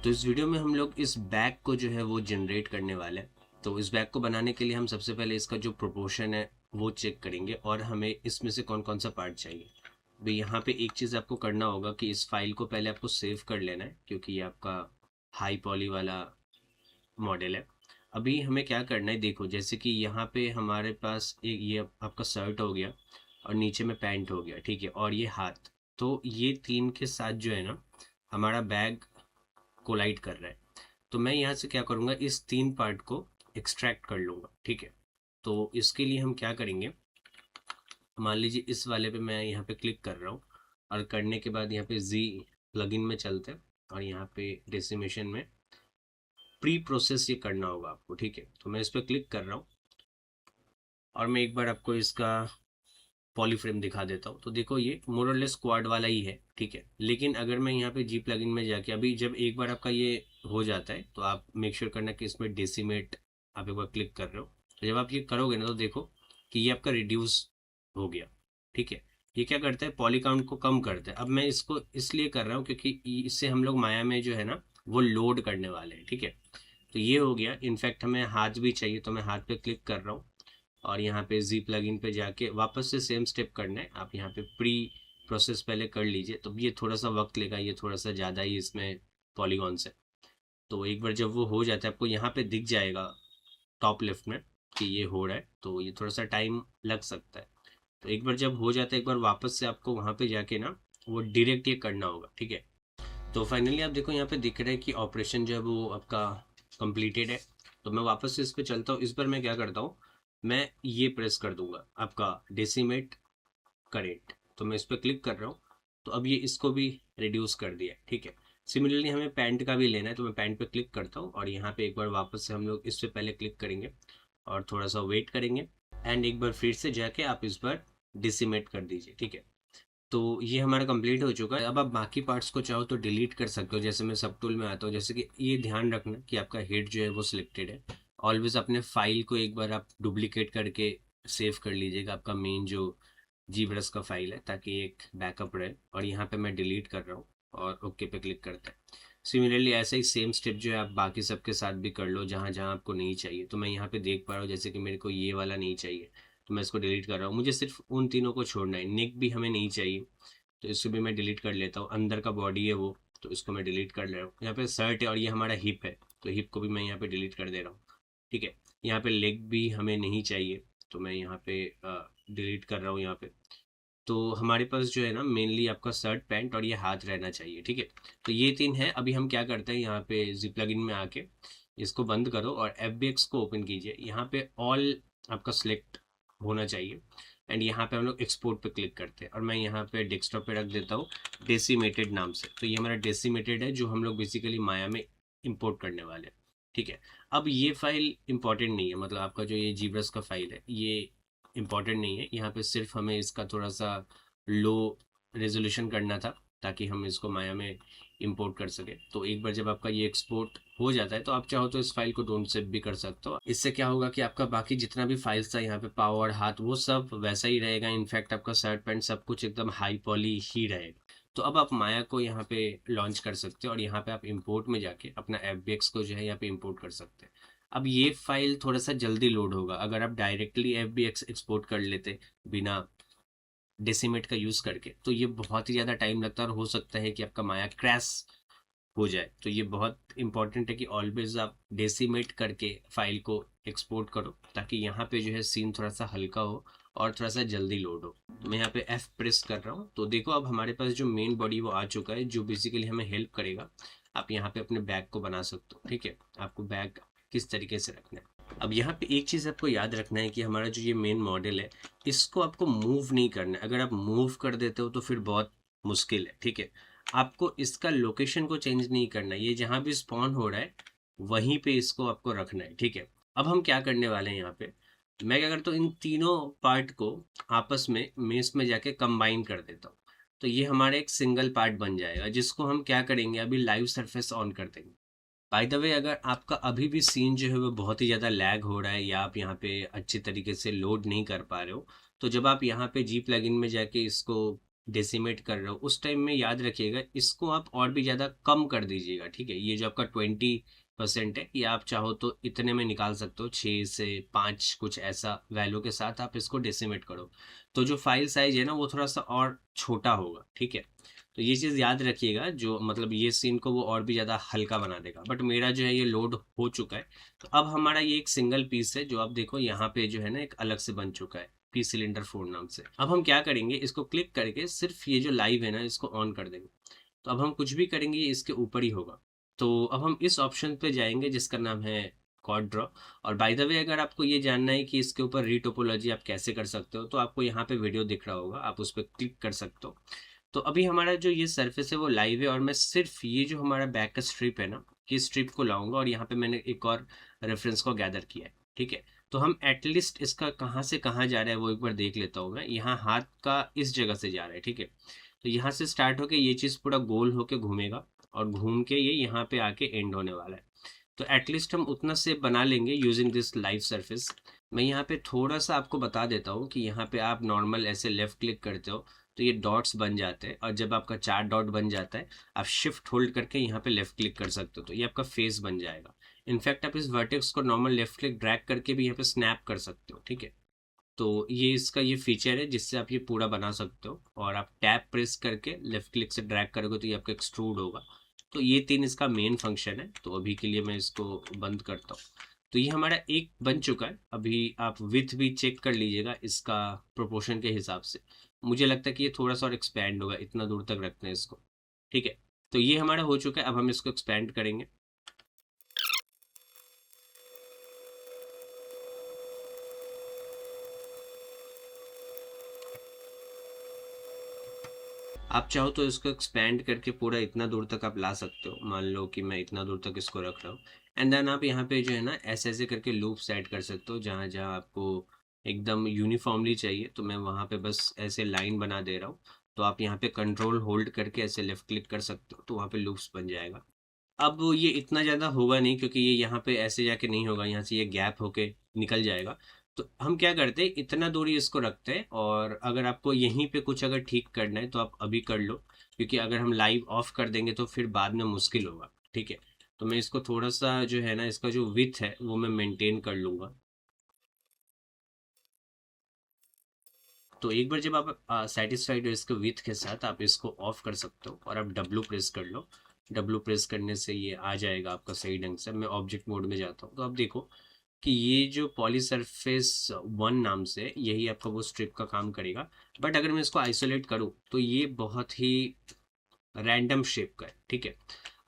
तो इस वीडियो में हम लोग इस बैग को जो है वो जनरेट करने वाले हैं। तो इस बैग को बनाने के लिए हम सबसे पहले इसका जो प्रोपोर्शन है वो चेक करेंगे और हमें इसमें से कौन कौन सा पार्ट चाहिए। भाई यहाँ पे एक चीज़ आपको करना होगा कि इस फाइल को पहले आपको सेव कर लेना है, क्योंकि ये आपका हाई पॉली वाला मॉडल है। अभी हमें क्या करना है, देखो जैसे कि यहाँ पे हमारे पास एक ये आपका शर्ट हो गया और नीचे में पैंट हो गया, ठीक है, और ये हाथ। तो ये तीन के साथ जो है ना हमारा बैग कोलाइड कर रहा है। तो मैं यहाँ से क्या करूँगा, इस तीन पार्ट को एक्सट्रैक्ट कर लूँगा, ठीक है। तो इसके लिए हम क्या करेंगे, मान लीजिए इस वाले पे मैं यहाँ पे क्लिक कर रहा हूँ और करने के बाद यहाँ पे जी प्लगइन में चलते हैं और यहाँ पे डेसिमेशन में प्री प्रोसेस ये करना होगा आपको, ठीक है। तो मैं इस पर क्लिक कर रहा हूँ और मैं एक बार आपको इसका पॉलीफ्रेम दिखा देता हूँ। तो देखो ये मोर और लेस क्वाड वाला ही है, ठीक है। लेकिन अगर मैं यहाँ पे जी प्लगइन में जाके अभी जब एक बार आपका ये हो जाता है तो आप मेक श्योर करना कि इसमें डेसिमेट आप एक बार क्लिक कर रहे हो। तो जब आप ये करोगे ना तो देखो कि ये आपका रिड्यूस हो गया, ठीक है। ये क्या करता है, पॉली काउंट को कम करता है। अब मैं इसको इसलिए कर रहा हूँ क्योंकि इससे हम लोग माया में जो है ना वो लोड करने वाले हैं, ठीक है। तो ये हो गया। इनफैक्ट हमें हाथ भी चाहिए, तो मैं हाथ पे क्लिक कर रहा हूँ और यहाँ पे जी प्लगइन पे जाके वापस से सेम स्टेप करना है। आप यहाँ पे प्री प्रोसेस पहले कर लीजिए, तो ये थोड़ा सा वक्त लेगा, ये थोड़ा सा ज़्यादा ही इसमें पॉलीगॉन्स है। तो एक बार जब वो हो जाता है आपको यहाँ पे दिख जाएगा टॉप लेफ्ट में कि ये हो रहा है, तो ये थोड़ा सा टाइम लग सकता है। तो एक बार जब हो जाता है, एक बार वापस से आपको वहाँ पे जाके ना वो डायरेक्ट ये करना होगा, ठीक है। तो फाइनली आप देखो यहाँ पे दिख रहा है कि ऑपरेशन जो है वो आपका कंप्लीटेड है। तो मैं वापस से इस पर चलता हूँ। इस पर मैं क्या करता हूँ, मैं ये प्रेस कर दूंगा आपका डेसिमेट करेक्ट। तो मैं इस पर क्लिक कर रहा हूँ, तो अब ये इसको भी रिड्यूस कर दिया है, ठीक है। सिमिलरली हमें पैंट का भी लेना है, तो मैं पैंट पे क्लिक करता हूँ और यहाँ पे एक बार वापस से हम लोग इस पे पहले क्लिक करेंगे और थोड़ा सा वेट करेंगे एंड एक बार फिर से जाके आप इस पर डिसिमेट कर दीजिए, ठीक है। तो ये हमारा कंप्लीट हो चुका है। अब आप बाकी पार्ट्स को चाहो तो डिलीट कर सकते हो। जैसे मैं सब टूल में आता हूँ, जैसे कि ये ध्यान रखना कि आपका हेड जो है वो सिलेक्टेड है। ऑलवेज अपने फाइल को एक बार आप डुप्लीकेट करके सेव कर लीजिएगा, आपका मेन जो जी ब्रश का फाइल है, ताकि एक बैकअप रहे। और यहाँ पे मैं डिलीट कर रहा हूँ और ओके पे क्लिक करते हैं। सिमिलरली ऐसा ही सेम स्टेप जो है आप बाकी सबके साथ भी कर लो, जहाँ जहाँ आपको नहीं चाहिए। तो मैं यहाँ पे देख पा रहा हूँ जैसे कि मेरे को ये वाला नहीं चाहिए, तो मैं इसको डिलीट कर रहा हूँ। मुझे सिर्फ उन तीनों को छोड़ना है। नेक भी हमें नहीं चाहिए, तो इसको भी मैं डिलीट कर लेता हूँ। अंदर का बॉडी है वो, तो इसको मैं डिलीट कर ले रहा हूँ। यहाँ पे शर्ट है और ये हमारा हिप है, तो हिप को भी मैं यहाँ पे डिलीट कर दे रहा हूँ, ठीक है। यहाँ पे लेग भी हमें नहीं चाहिए, तो मैं यहाँ पे डिलीट कर रहा हूँ यहाँ पे। तो हमारे पास जो है ना मेनली आपका शर्ट पैंट और ये हाथ रहना चाहिए, ठीक है। तो ये तीन है। अभी हम क्या करते हैं, यहाँ पे जी प्लगइन में आके इसको बंद करो और FBX को ओपन कीजिए। यहाँ पे ऑल आपका सिलेक्ट होना चाहिए एंड यहाँ पे हम लोग एक्सपोर्ट पे क्लिक करते हैं और मैं यहाँ पे डेस्कटॉप पे रख देता हूँ डेसिमेटेड नाम से। तो ये हमारा डेसिमेटेड है जो हम लोग बेसिकली माया में इंपोर्ट करने वाले हैं, ठीक है। अब ये फाइल इंपॉर्टेंट नहीं है, मतलब आपका जो ये जीब्रस का फाइल है ये इंपॉर्टेंट नहीं है। यहाँ पे सिर्फ हमें इसका थोड़ा सा लो रेजोल्यूशन करना था ताकि हम इसको माया में इंपोर्ट कर सके। तो एक बार जब आपका ये एक्सपोर्ट हो जाता है तो आप चाहो तो इस फाइल को डोंट सेव भी कर सकते हो। इससे क्या होगा कि आपका बाकी जितना भी फाइल्स था यहाँ पे पावर हाथ वो सब वैसा ही रहेगा। इनफैक्ट आपका शर्ट पैंट सब कुछ एकदम हाई पॉली ही रहेगा। तो अब आप माया को यहाँ पे लॉन्च कर सकते हो और यहाँ पे आप इंपोर्ट में जाके अपना FBX को जो है यहाँ पे इंपोर्ट कर सकते हैं। अब ये फाइल थोड़ा सा जल्दी लोड होगा। अगर आप डायरेक्टली FBX एक्सपोर्ट कर लेते बिना डेसिमेट का यूज़ करके, तो ये बहुत ही ज़्यादा टाइम लगता है और हो सकता है कि आपका माया क्रैश हो जाए। तो ये बहुत इंपॉर्टेंट है कि ऑलवेज आप डेसिमेट करके फाइल को एक्सपोर्ट करो, ताकि यहाँ पे जो है सीन थोड़ा सा हल्का हो और थोड़ा सा जल्दी लोड हो। तो मैं यहाँ पे F प्रेस कर रहा हूँ। तो देखो अब हमारे पास जो मेन बॉडी वो आ चुका है, जो बेसिकली हमें हेल्प करेगा। आप यहाँ पे अपने बैग को बना सकते हो, ठीक है। आपको बैग किस तरीके से रखना है। अब यहाँ पे एक चीज़ आपको याद रखना है कि हमारा जो ये मेन मॉडल है इसको आपको मूव नहीं करना है। अगर आप मूव कर देते हो तो फिर बहुत मुश्किल है, ठीक है। आपको इसका लोकेशन को चेंज नहीं करना है। ये जहाँ भी स्पॉन हो रहा है वहीं पे इसको आपको रखना है, ठीक है। अब हम क्या करने वाले हैं, यहाँ पे मैं क्या करता हूँ, इन तीनों पार्ट को आपस में मेस में जाके कंबाइन कर देता हूँ। तो ये हमारा एक सिंगल पार्ट बन जाएगा, जिसको हम क्या करेंगे, अभी लाइव सरफेस ऑन कर देंगे। बाय द वे, अगर आपका अभी भी सीन जो है वो बहुत ही ज़्यादा लैग हो रहा है या आप यहाँ पे अच्छे तरीके से लोड नहीं कर पा रहे हो, तो जब आप यहाँ पे जी प्लगइन में जाके इसको डेसिमेट कर रहे हो उस टाइम में याद रखिएगा इसको आप और भी ज़्यादा कम कर दीजिएगा, ठीक है। ये जो आपका 20% है ये आप चाहो तो इतने में निकाल सकते हो, 6 से 5 कुछ ऐसा वैल्यू के साथ आप इसको डेसिमेट करो, तो जो फाइल साइज है ना वो थोड़ा सा और छोटा होगा, ठीक है। तो ये चीज़ याद रखिएगा, जो मतलब ये सीन को वो और भी ज़्यादा हल्का बना देगा। बट मेरा जो है ये लोड हो चुका है, तो अब हमारा ये एक सिंगल पीस है जो आप देखो यहाँ पे जो है ना एक अलग से बन चुका है पी सिलेंडर 4 नाम से। अब हम क्या करेंगे, इसको क्लिक करके सिर्फ ये जो लाइव है ना इसको ऑन कर देंगे, तो अब हम कुछ भी करेंगे ये इसके ऊपर ही होगा। तो अब हम इस ऑप्शन पे जाएंगे जिसका नाम है कॉर्ड ड्रॉ। और बाय द वे अगर आपको ये जानना है कि इसके ऊपर रीटोपोलॉजी आप कैसे कर सकते हो, तो आपको यहाँ पे वीडियो दिख रहा होगा, आप उस पर क्लिक कर सकते हो। तो अभी हमारा जो ये सरफेस है वो लाइव है, और मैं सिर्फ ये जो हमारा बैक का स्ट्रिप है ना, ये स्ट्रिप को लाऊंगा, और यहाँ पे मैंने एक और रेफरेंस को गैदर किया है, ठीक है। तो हम एटलीस्ट इसका कहाँ से कहाँ जा रहा है वो एक बार देख लेता हूँ मैं। यहाँ हाथ का इस जगह से जा रहा है, ठीक है। तो यहाँ से स्टार्ट होके ये चीज़ पूरा गोल होके घूमेगा, और घूम के ये यहाँ पे आके एंड होने वाला है। तो एटलीस्ट हम उतना से बना लेंगे यूजिंग दिस लाइव सरफेस। मैं यहाँ पे थोड़ा सा आपको बता देता हूँ कि यहाँ पे आप नॉर्मल ऐसे लेफ्ट क्लिक करते हो तो ये डॉट्स बन जाते हैं, और जब आपका 4 डॉट बन जाता है आप शिफ्ट होल्ड करके यहाँ पे लेफ्ट क्लिक कर सकते हो, तो ये आपका फेस बन जाएगा। इनफैक्ट आप इस वर्टेक्स को नॉर्मल लेफ्ट क्लिक ड्रैग करके भी यहाँ पे स्नैप कर सकते हो, ठीक है। तो ये इसका ये फीचर है जिससे आप ये पूरा बना सकते हो, और आप टैप प्रेस करके लेफ्ट क्लिक से ड्रैग करोगे तो ये आपका एक्सट्रूड होगा। तो ये 3 इसका मेन फंक्शन है। तो अभी के लिए मैं इसको बंद करता हूँ। तो ये हमारा एक बन चुका है। अभी आप विथ भी चेक कर लीजिएगा इसका प्रोपोर्शन के हिसाब से। मुझे लगता है कि ये थोड़ा सा और एक्सपैंड होगा, इतना दूर तक रखते हैं इसको, ठीक है। तो ये हमारा हो चुका है, अब हम इसको एक्सपैंड करेंगे। आप चाहो तो इसको एक्सपैंड करके पूरा इतना दूर तक आप ला सकते हो। मान लो कि मैं इतना दूर तक इसको रख रहा हूँ, एंड देन आप यहाँ पे जो है ना ऐसे ऐसे करके लूप्स ऐड कर सकते हो। जहाँ जहाँ आपको एकदम यूनिफॉर्मली चाहिए तो मैं वहाँ पे बस ऐसे लाइन बना दे रहा हूँ। तो आप यहाँ पे कंट्रोल होल्ड करके ऐसे लेफ्ट क्लिक कर सकते हो, तो वहाँ पे लूप्स बन जाएगा। अब ये इतना ज़्यादा होगा नहीं, क्योंकि ये यहाँ पे ऐसे जाके नहीं होगा, यहाँ से ये गैप होके निकल जाएगा। तो हम क्या करते हैं, इतना दूरी इसको रखते हैं, और अगर आपको यहीं पे कुछ अगर ठीक करना है तो आप अभी कर लो, क्योंकि अगर हम लाइव ऑफ कर देंगे तो फिर बाद में मुश्किल होगा, ठीक है। तो मैं इसको थोड़ा सा जो है ना इसका जो विथ है वो मैं मेंटेन कर लूँगा। तो एक बार जब आप सेटिस्फाइड हो इसके विथ के साथ, आप इसको ऑफ कर सकते हो, और आप डब्लू प्रेस कर लो। डब्लू प्रेस करने से ये आ जाएगा आपका सही ढंग से। मैं ऑब्जेक्ट मोड में जाता हूँ, तो आप देखो कि ये जो पॉली सरफेस 1 नाम से यही आपका वो स्ट्रिप का काम करेगा। बट अगर मैं इसको आइसोलेट करूँ तो ये बहुत ही रैंडम शेप का है, ठीक है।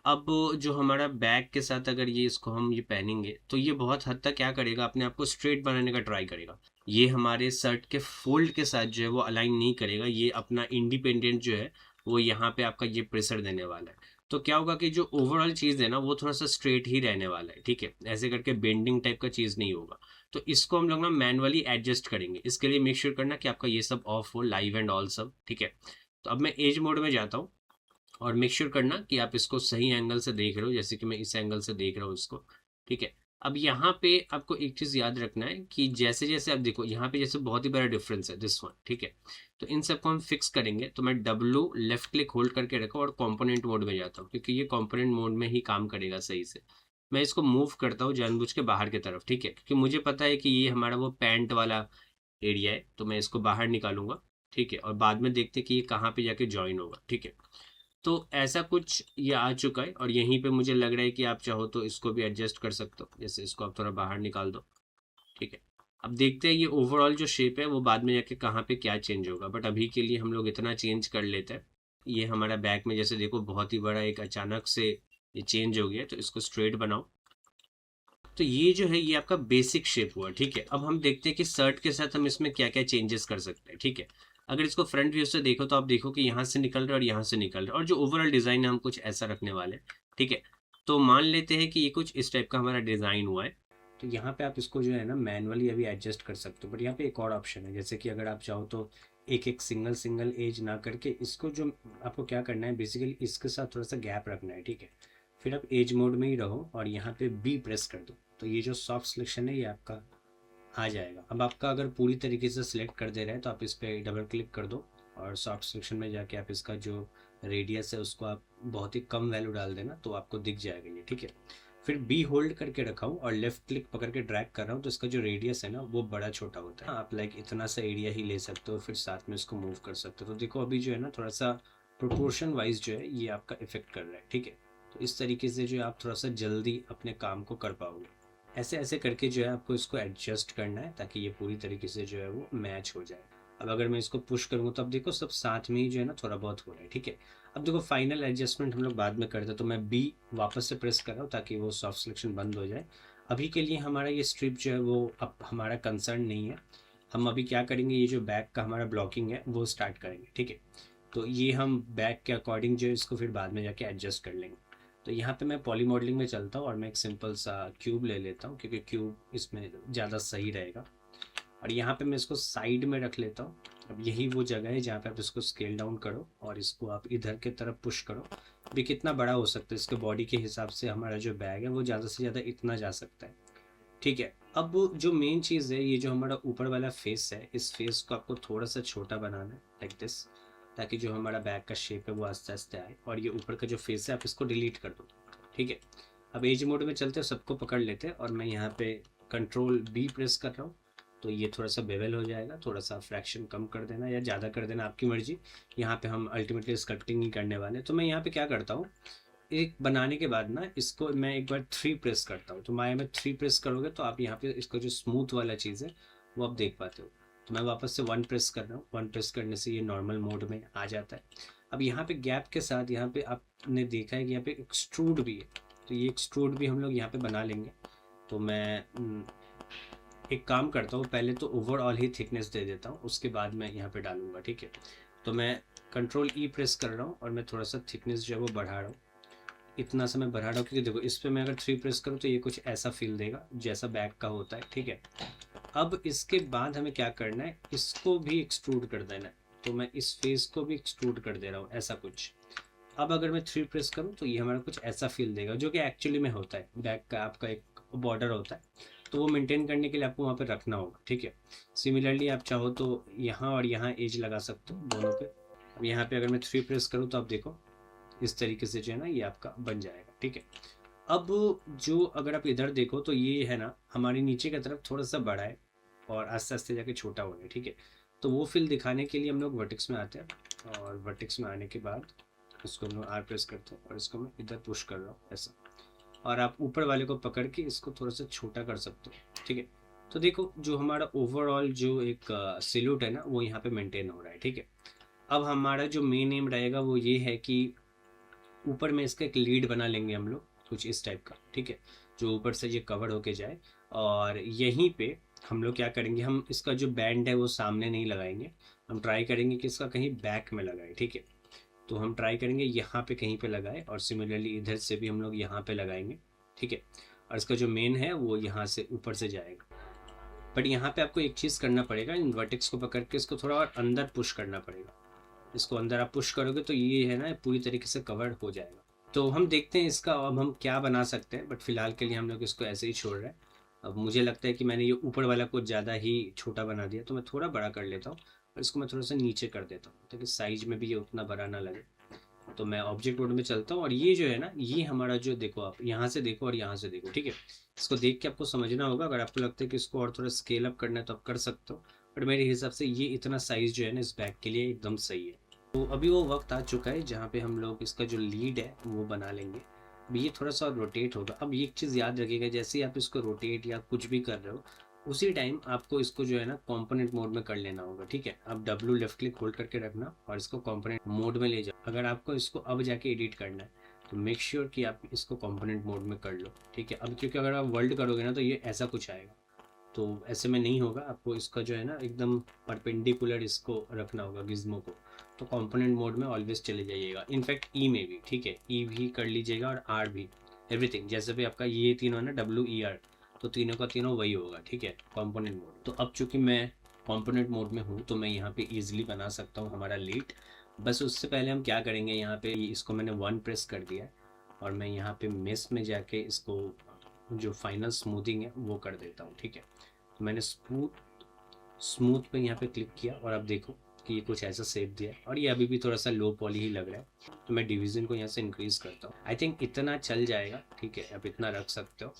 अब जो हमारा बैग के साथ अगर ये इसको हम ये पहनेंगे तो ये बहुत हद तक क्या करेगा, अपने आप को स्ट्रेट बनाने का ट्राई करेगा। ये हमारे शर्ट के फोल्ड के साथ जो है वो अलाइन नहीं करेगा, ये अपना इंडिपेंडेंट जो है वो यहाँ पे आपका ये प्रेशर देने वाला है। तो क्या होगा कि जो ओवरऑल चीज़ है ना वो थोड़ा सा स्ट्रेट ही रहने वाला है, ठीक है। ऐसे करके बेंडिंग टाइप का चीज़ नहीं होगा। तो इसको हम लोग ना मैनुअली एडजस्ट करेंगे। इसके लिए मेक श्योर करना कि आपका ये सब ऑफ हो, लाइव एंड ऑल सब, ठीक है। तो अब मैं एज मोड में जाता हूँ, और मेक श्योर करना कि आप इसको सही एंगल से देख रहे हो, जैसे कि मैं इस एंगल से देख रहा हूँ इसको, ठीक है। अब यहाँ पे आपको एक चीज़ याद रखना है कि जैसे जैसे आप देखो यहाँ पे जैसे बहुत ही बड़ा डिफरेंस है दिस वन, ठीक है। तो इन सबको हम फिक्स करेंगे। तो मैं डब्लू लेफ्ट क्लिक होल्ड करके रखा और कॉम्पोनेंट मोड में जाता हूँ, क्योंकि ये कॉम्पोनेंट मोड में ही काम करेगा सही से। मैं इसको मूव करता हूँ जानबूझ के बाहर की तरफ, ठीक है, क्योंकि मुझे पता है कि ये हमारा वो पैंट वाला एरिया है। तो मैं इसको बाहर निकालूंगा, ठीक है, और बाद में देखते कि ये कहाँ पे जाके ज्वाइन होगा, ठीक है। तो ऐसा कुछ ये आ चुका है, और यहीं पे मुझे लग रहा है कि आप चाहो तो इसको भी एडजस्ट कर सकते हो। जैसे इसको आप थोड़ा बाहर निकाल दो, ठीक है। अब देखते हैं ये ओवरऑल जो शेप है वो बाद में जाके कहाँ पे क्या चेंज होगा, बट अभी के लिए हम लोग इतना चेंज कर लेते हैं। ये हमारा बैक में जैसे देखो बहुत ही बड़ा एक अचानक से ये चेंज हो गया, तो इसको स्ट्रेट बनाओ। तो ये जो है ये आपका बेसिक शेप हुआ, ठीक है। अब हम देखते हैं कि शर्ट के साथ हम इसमें क्या क्या चेंजेस कर सकते हैं, ठीक है। अगर इसको फ्रंट व्यू से देखो तो आप देखो कि यहाँ से निकल रहा है और यहाँ से निकल रहा है, और जो ओवरऑल डिज़ाइन है हम कुछ ऐसा रखने वाले हैं, ठीक है। तो मान लेते हैं कि ये कुछ इस टाइप का हमारा डिज़ाइन हुआ है। तो यहाँ पे आप इसको जो है ना मैनुअली अभी एडजस्ट कर सकते हो। बट यहाँ पे एक और ऑप्शन है, जैसे कि अगर आप चाहो तो एक एक सिंगल सिंगल एज ना करके इसको जो आपको क्या करना है बेसिकली इसके साथ थोड़ा सा गैप रखना है, ठीक है। फिर आप एज मोड में ही रहो और यहाँ पे बी प्रेस कर दो, तो ये जो सॉफ्ट सिलेक्शन है ये आपका आ जाएगा। अब आपका अगर पूरी तरीके से सिलेक्ट कर दे रहा है तो आप इस पर डबल क्लिक कर दो और सॉफ्ट सिलेक्शन में जाके आप इसका जो रेडियस है उसको आप बहुत ही कम वैल्यू डाल देना, तो आपको दिख जाएगा ये, ठीक है। फिर बी होल्ड करके रखा हूँ और लेफ्ट क्लिक पकड़ के ड्रैग कर रहा हूँ, तो इसका जो रेडियस है ना वो बड़ा छोटा होता है। आप लाइक इतना सा एरिया ही ले सकते हो, फिर साथ में इसको मूव कर सकते हो। तो देखो अभी जो है ना थोड़ा सा प्रोपोर्शन वाइज जो है ये आपका इफेक्ट कर रहा है, ठीक है। तो इस तरीके से जो है आप थोड़ा सा जल्दी अपने काम को कर पाओगे। ऐसे ऐसे करके जो है आपको इसको एडजस्ट करना है ताकि ये पूरी तरीके से जो है वो मैच हो जाए। अब अगर मैं इसको पुश करूँगा तो अब देखो सब साथ में ही जो है ना थोड़ा बहुत हो रहा है, ठीक है। अब देखो फाइनल एडजस्टमेंट हम लोग बाद में करते हैं, तो मैं बी वापस से प्रेस कर रहा हूँ ताकि वो सॉफ्ट सिलेक्शन बंद हो जाए। अभी के लिए हमारा ये स्ट्रिप जो है वो अब हमारा कंसर्न नहीं है। हम अभी क्या करेंगे, ये जो बैक का हमारा ब्लॉकिंग है वो स्टार्ट करेंगे, ठीक है। तो ये हम बैक के अकॉर्डिंग जो है इसको फिर बाद में जाके एडजस्ट कर लेंगे। तो यहाँ पे मैं पॉली मॉडलिंग में चलता हूँ और मैं एक सिंपल सा क्यूब ले लेता हूँ क्योंकि क्यूब इसमें ज़्यादा सही रहेगा। और यहाँ पे मैं इसको साइड में रख लेता हूँ। अब यही वो जगह है जहाँ पे आप इसको स्केल डाउन करो और इसको आप इधर की तरफ पुश करो। अभी कितना बड़ा हो सकता है इसके बॉडी के हिसाब से हमारा जो बैग है वो ज़्यादा से ज़्यादा इतना जा सकता है, ठीक है। अब जो मेन चीज़ है, ये जो हमारा ऊपर वाला फेस है, इस फेस को आपको थोड़ा सा छोटा बनाना है लाइक दिस, ताकि जो हमारा बैग का शेप है वो आस्ते आस्ते आए। और ये ऊपर का जो फेस है आप इसको डिलीट कर दो, ठीक है। अब एज मोड में चलते हैं, सबको पकड़ लेते हैं और मैं यहाँ पे कंट्रोल बी प्रेस कर रहा हूँ। तो ये थोड़ा सा बेवल हो जाएगा, थोड़ा सा फ्रैक्शन कम कर देना या ज़्यादा कर देना आपकी मर्जी। यहाँ पे हम अल्टीमेटली स्कल्पटिंग ही करने वाले हैं। तो मैं यहाँ पे क्या करता हूँ, एक बनाने के बाद ना इसको मैं एक बार 3 प्रेस करता हूँ। तो माया में 3 प्रेस करोगे तो आप यहाँ पे इसका जो स्मूथ वाला चीज़ है वो आप देख पाते हो। तो मैं वापस से 1 प्रेस कर रहा हूँ। 1 प्रेस करने से ये नॉर्मल मोड में आ जाता है। अब यहाँ पे गैप के साथ यहाँ पे आपने देखा है कि यहाँ पे एक्सट्रूड भी है, तो ये एक्सट्रूड भी हम लोग यहाँ पे बना लेंगे। तो मैं एक काम करता हूँ, पहले तो ओवरऑल ही थिकनेस दे देता हूँ, उसके बाद मैं यहाँ पे डालूंगा, ठीक है। तो मैं कंट्रोल ई प्रेस कर रहा हूँ और मैं थोड़ा सा थिकनेस जो है वो बढ़ा रहा हूँ। इतना सा मैं बढ़ा रहा हूँ क्योंकि देखो इस पर मैं अगर 3 प्रेस करूँ तो ये कुछ ऐसा फील देगा जैसा बैक का होता है, ठीक है। अब इसके बाद हमें क्या करना है, इसको भी एक्सट्रूड कर देना है। तो मैं इस फेस को भी एक्सट्रूड कर दे रहा हूँ, ऐसा कुछ। अब अगर मैं 3 प्रेस करूँ तो ये हमारा कुछ ऐसा फील देगा जो कि एक्चुअली में होता है, बैक का आपका एक बॉर्डर होता है। तो वो मेंटेन करने के लिए आपको वहाँ पे रखना होगा, ठीक है। सिमिलरली आप चाहो तो यहाँ और यहाँ एज लगा सकते हो दोनों पे। अब यहाँ पे अगर मैं 3 प्रेस करूँ तो आप देखो इस तरीके से जो है ना ये आपका बन जाएगा, ठीक है। अब जो अगर आप इधर देखो तो ये है ना हमारी नीचे की तरफ थोड़ा सा बड़ा है और आस्ते आस्ते जाके छोटा हो गया, ठीक है। तो वो फील दिखाने के लिए हम लोग वर्टेक्स में आते हैं और वर्टेक्स में आने के बाद इसको हम लोग आर प्रेस करते हैं और इसको मैं इधर पुश कर रहा हूँ ऐसा। और आप ऊपर वाले को पकड़ के इसको थोड़ा सा छोटा कर सकते हो, ठीक है। तो देखो जो हमारा ओवरऑल जो एक सिल्यूट है ना वो यहाँ पे मेंटेन हो रहा है, ठीक है। अब हमारा जो मेन एम रहेगा वो ये है कि ऊपर में इसका एक लीड बना लेंगे हम लोग कुछ इस टाइप का, ठीक है, जो ऊपर से ये कवर होके जाए। और यहीं पे हम लोग क्या करेंगे, हम इसका जो बैंड है वो सामने नहीं लगाएंगे, हम ट्राई करेंगे कि इसका कहीं बैक में लगाए, ठीक है। तो हम ट्राई करेंगे यहाँ पे कहीं पे लगाए और सिमिलरली इधर से भी हम लोग यहाँ पे लगाएंगे, ठीक है। और इसका जो मेन है वो यहाँ से ऊपर से जाएगा। बट यहाँ पे आपको एक चीज़ करना पड़ेगा, इन वर्टेक्स को पकड़ के इसको थोड़ा और अंदर पुश करना पड़ेगा। इसको अंदर आप पुश करोगे तो ये है ना पूरी तरीके से कवर हो जाएगा। तो हम देखते हैं इसका अब हम क्या बना सकते हैं, बट फिलहाल के लिए हम लोग इसको ऐसे ही छोड़ रहे हैं। अब मुझे लगता है कि मैंने ये ऊपर वाला कुछ ज़्यादा ही छोटा बना दिया, तो मैं थोड़ा बड़ा कर लेता हूँ और इसको मैं थोड़ा सा नीचे कर देता हूँ ताकि साइज में भी ये उतना बड़ा ना लगे। तो मैं ऑब्जेक्ट मोड में चलता हूँ और ये जो है ना ये हमारा जो देखो, आप यहाँ से देखो और यहाँ से देखो, ठीक है। इसको देख के आपको समझना होगा, अगर आपको लगता है कि इसको और थोड़ा स्केल अप करना है तो आप कर सकते हो। बट मेरे हिसाब से ये इतना साइज़ जो है ना इस बैग के लिए एकदम सही है। तो अभी वो वक्त आ चुका है जहाँ पे हम लोग इसका जो लीड है वो बना लेंगे। अब ये थोड़ा सा रोटेट होगा। अब ये एक चीज़ याद रखिएगा, जैसे ही आप इसको रोटेट या कुछ भी कर रहे हो उसी टाइम आपको इसको जो है ना कंपोनेंट मोड में कर लेना होगा, ठीक है। अब डब्ल्यू लेफ्ट क्लिक होल्ड करके रखना और इसको कंपोनेंट मोड में ले जाओ। अगर आपको इसको अब जाके एडिट करना है तो मेक श्योर कि आप इसको कंपोनेंट मोड में कर लो, ठीक है। अब क्योंकि अगर आप वर्ल्ड करोगे ना तो ये ऐसा कुछ आएगा, तो ऐसे में नहीं होगा। आपको इसका जो है ना एकदम परपेंडिकुलर इसको रखना होगा गिज्मो को। तो कंपोनेंट मोड में ऑलवेज चले जाइएगा, इनफैक्ट ई में भी, ठीक है, ई भी कर लीजिएगा और आर भी, एवरीथिंग। जैसे भी आपका ये तीनों है ना WER, तो तीनों का तीनों वही होगा, ठीक है, कंपोनेंट मोड। तो अब चूंकि मैं कंपोनेंट मोड में हूँ तो मैं यहाँ पे इजीली बना सकता हूँ हमारा लीड। बस उससे पहले हम क्या करेंगे, यहाँ पे इसको मैंने 1 प्रेस कर दिया है और मैं यहाँ पे मेस में जाके इसको जो फाइनल स्मूथिंग है वो कर देता हूँ, ठीक है। तो मैंने स्मूथ पे यहाँ पे क्लिक किया और अब देखो कि ये कुछ ऐसा शेप दिया है और ये अभी भी थोड़ा सा लो पॉली ही लग रहा है। तो मैं डिवीज़न को यहाँ से इंक्रीज करता हूँ। आई थिंक इतना चल जाएगा, ठीक है, अब इतना रख सकते हो।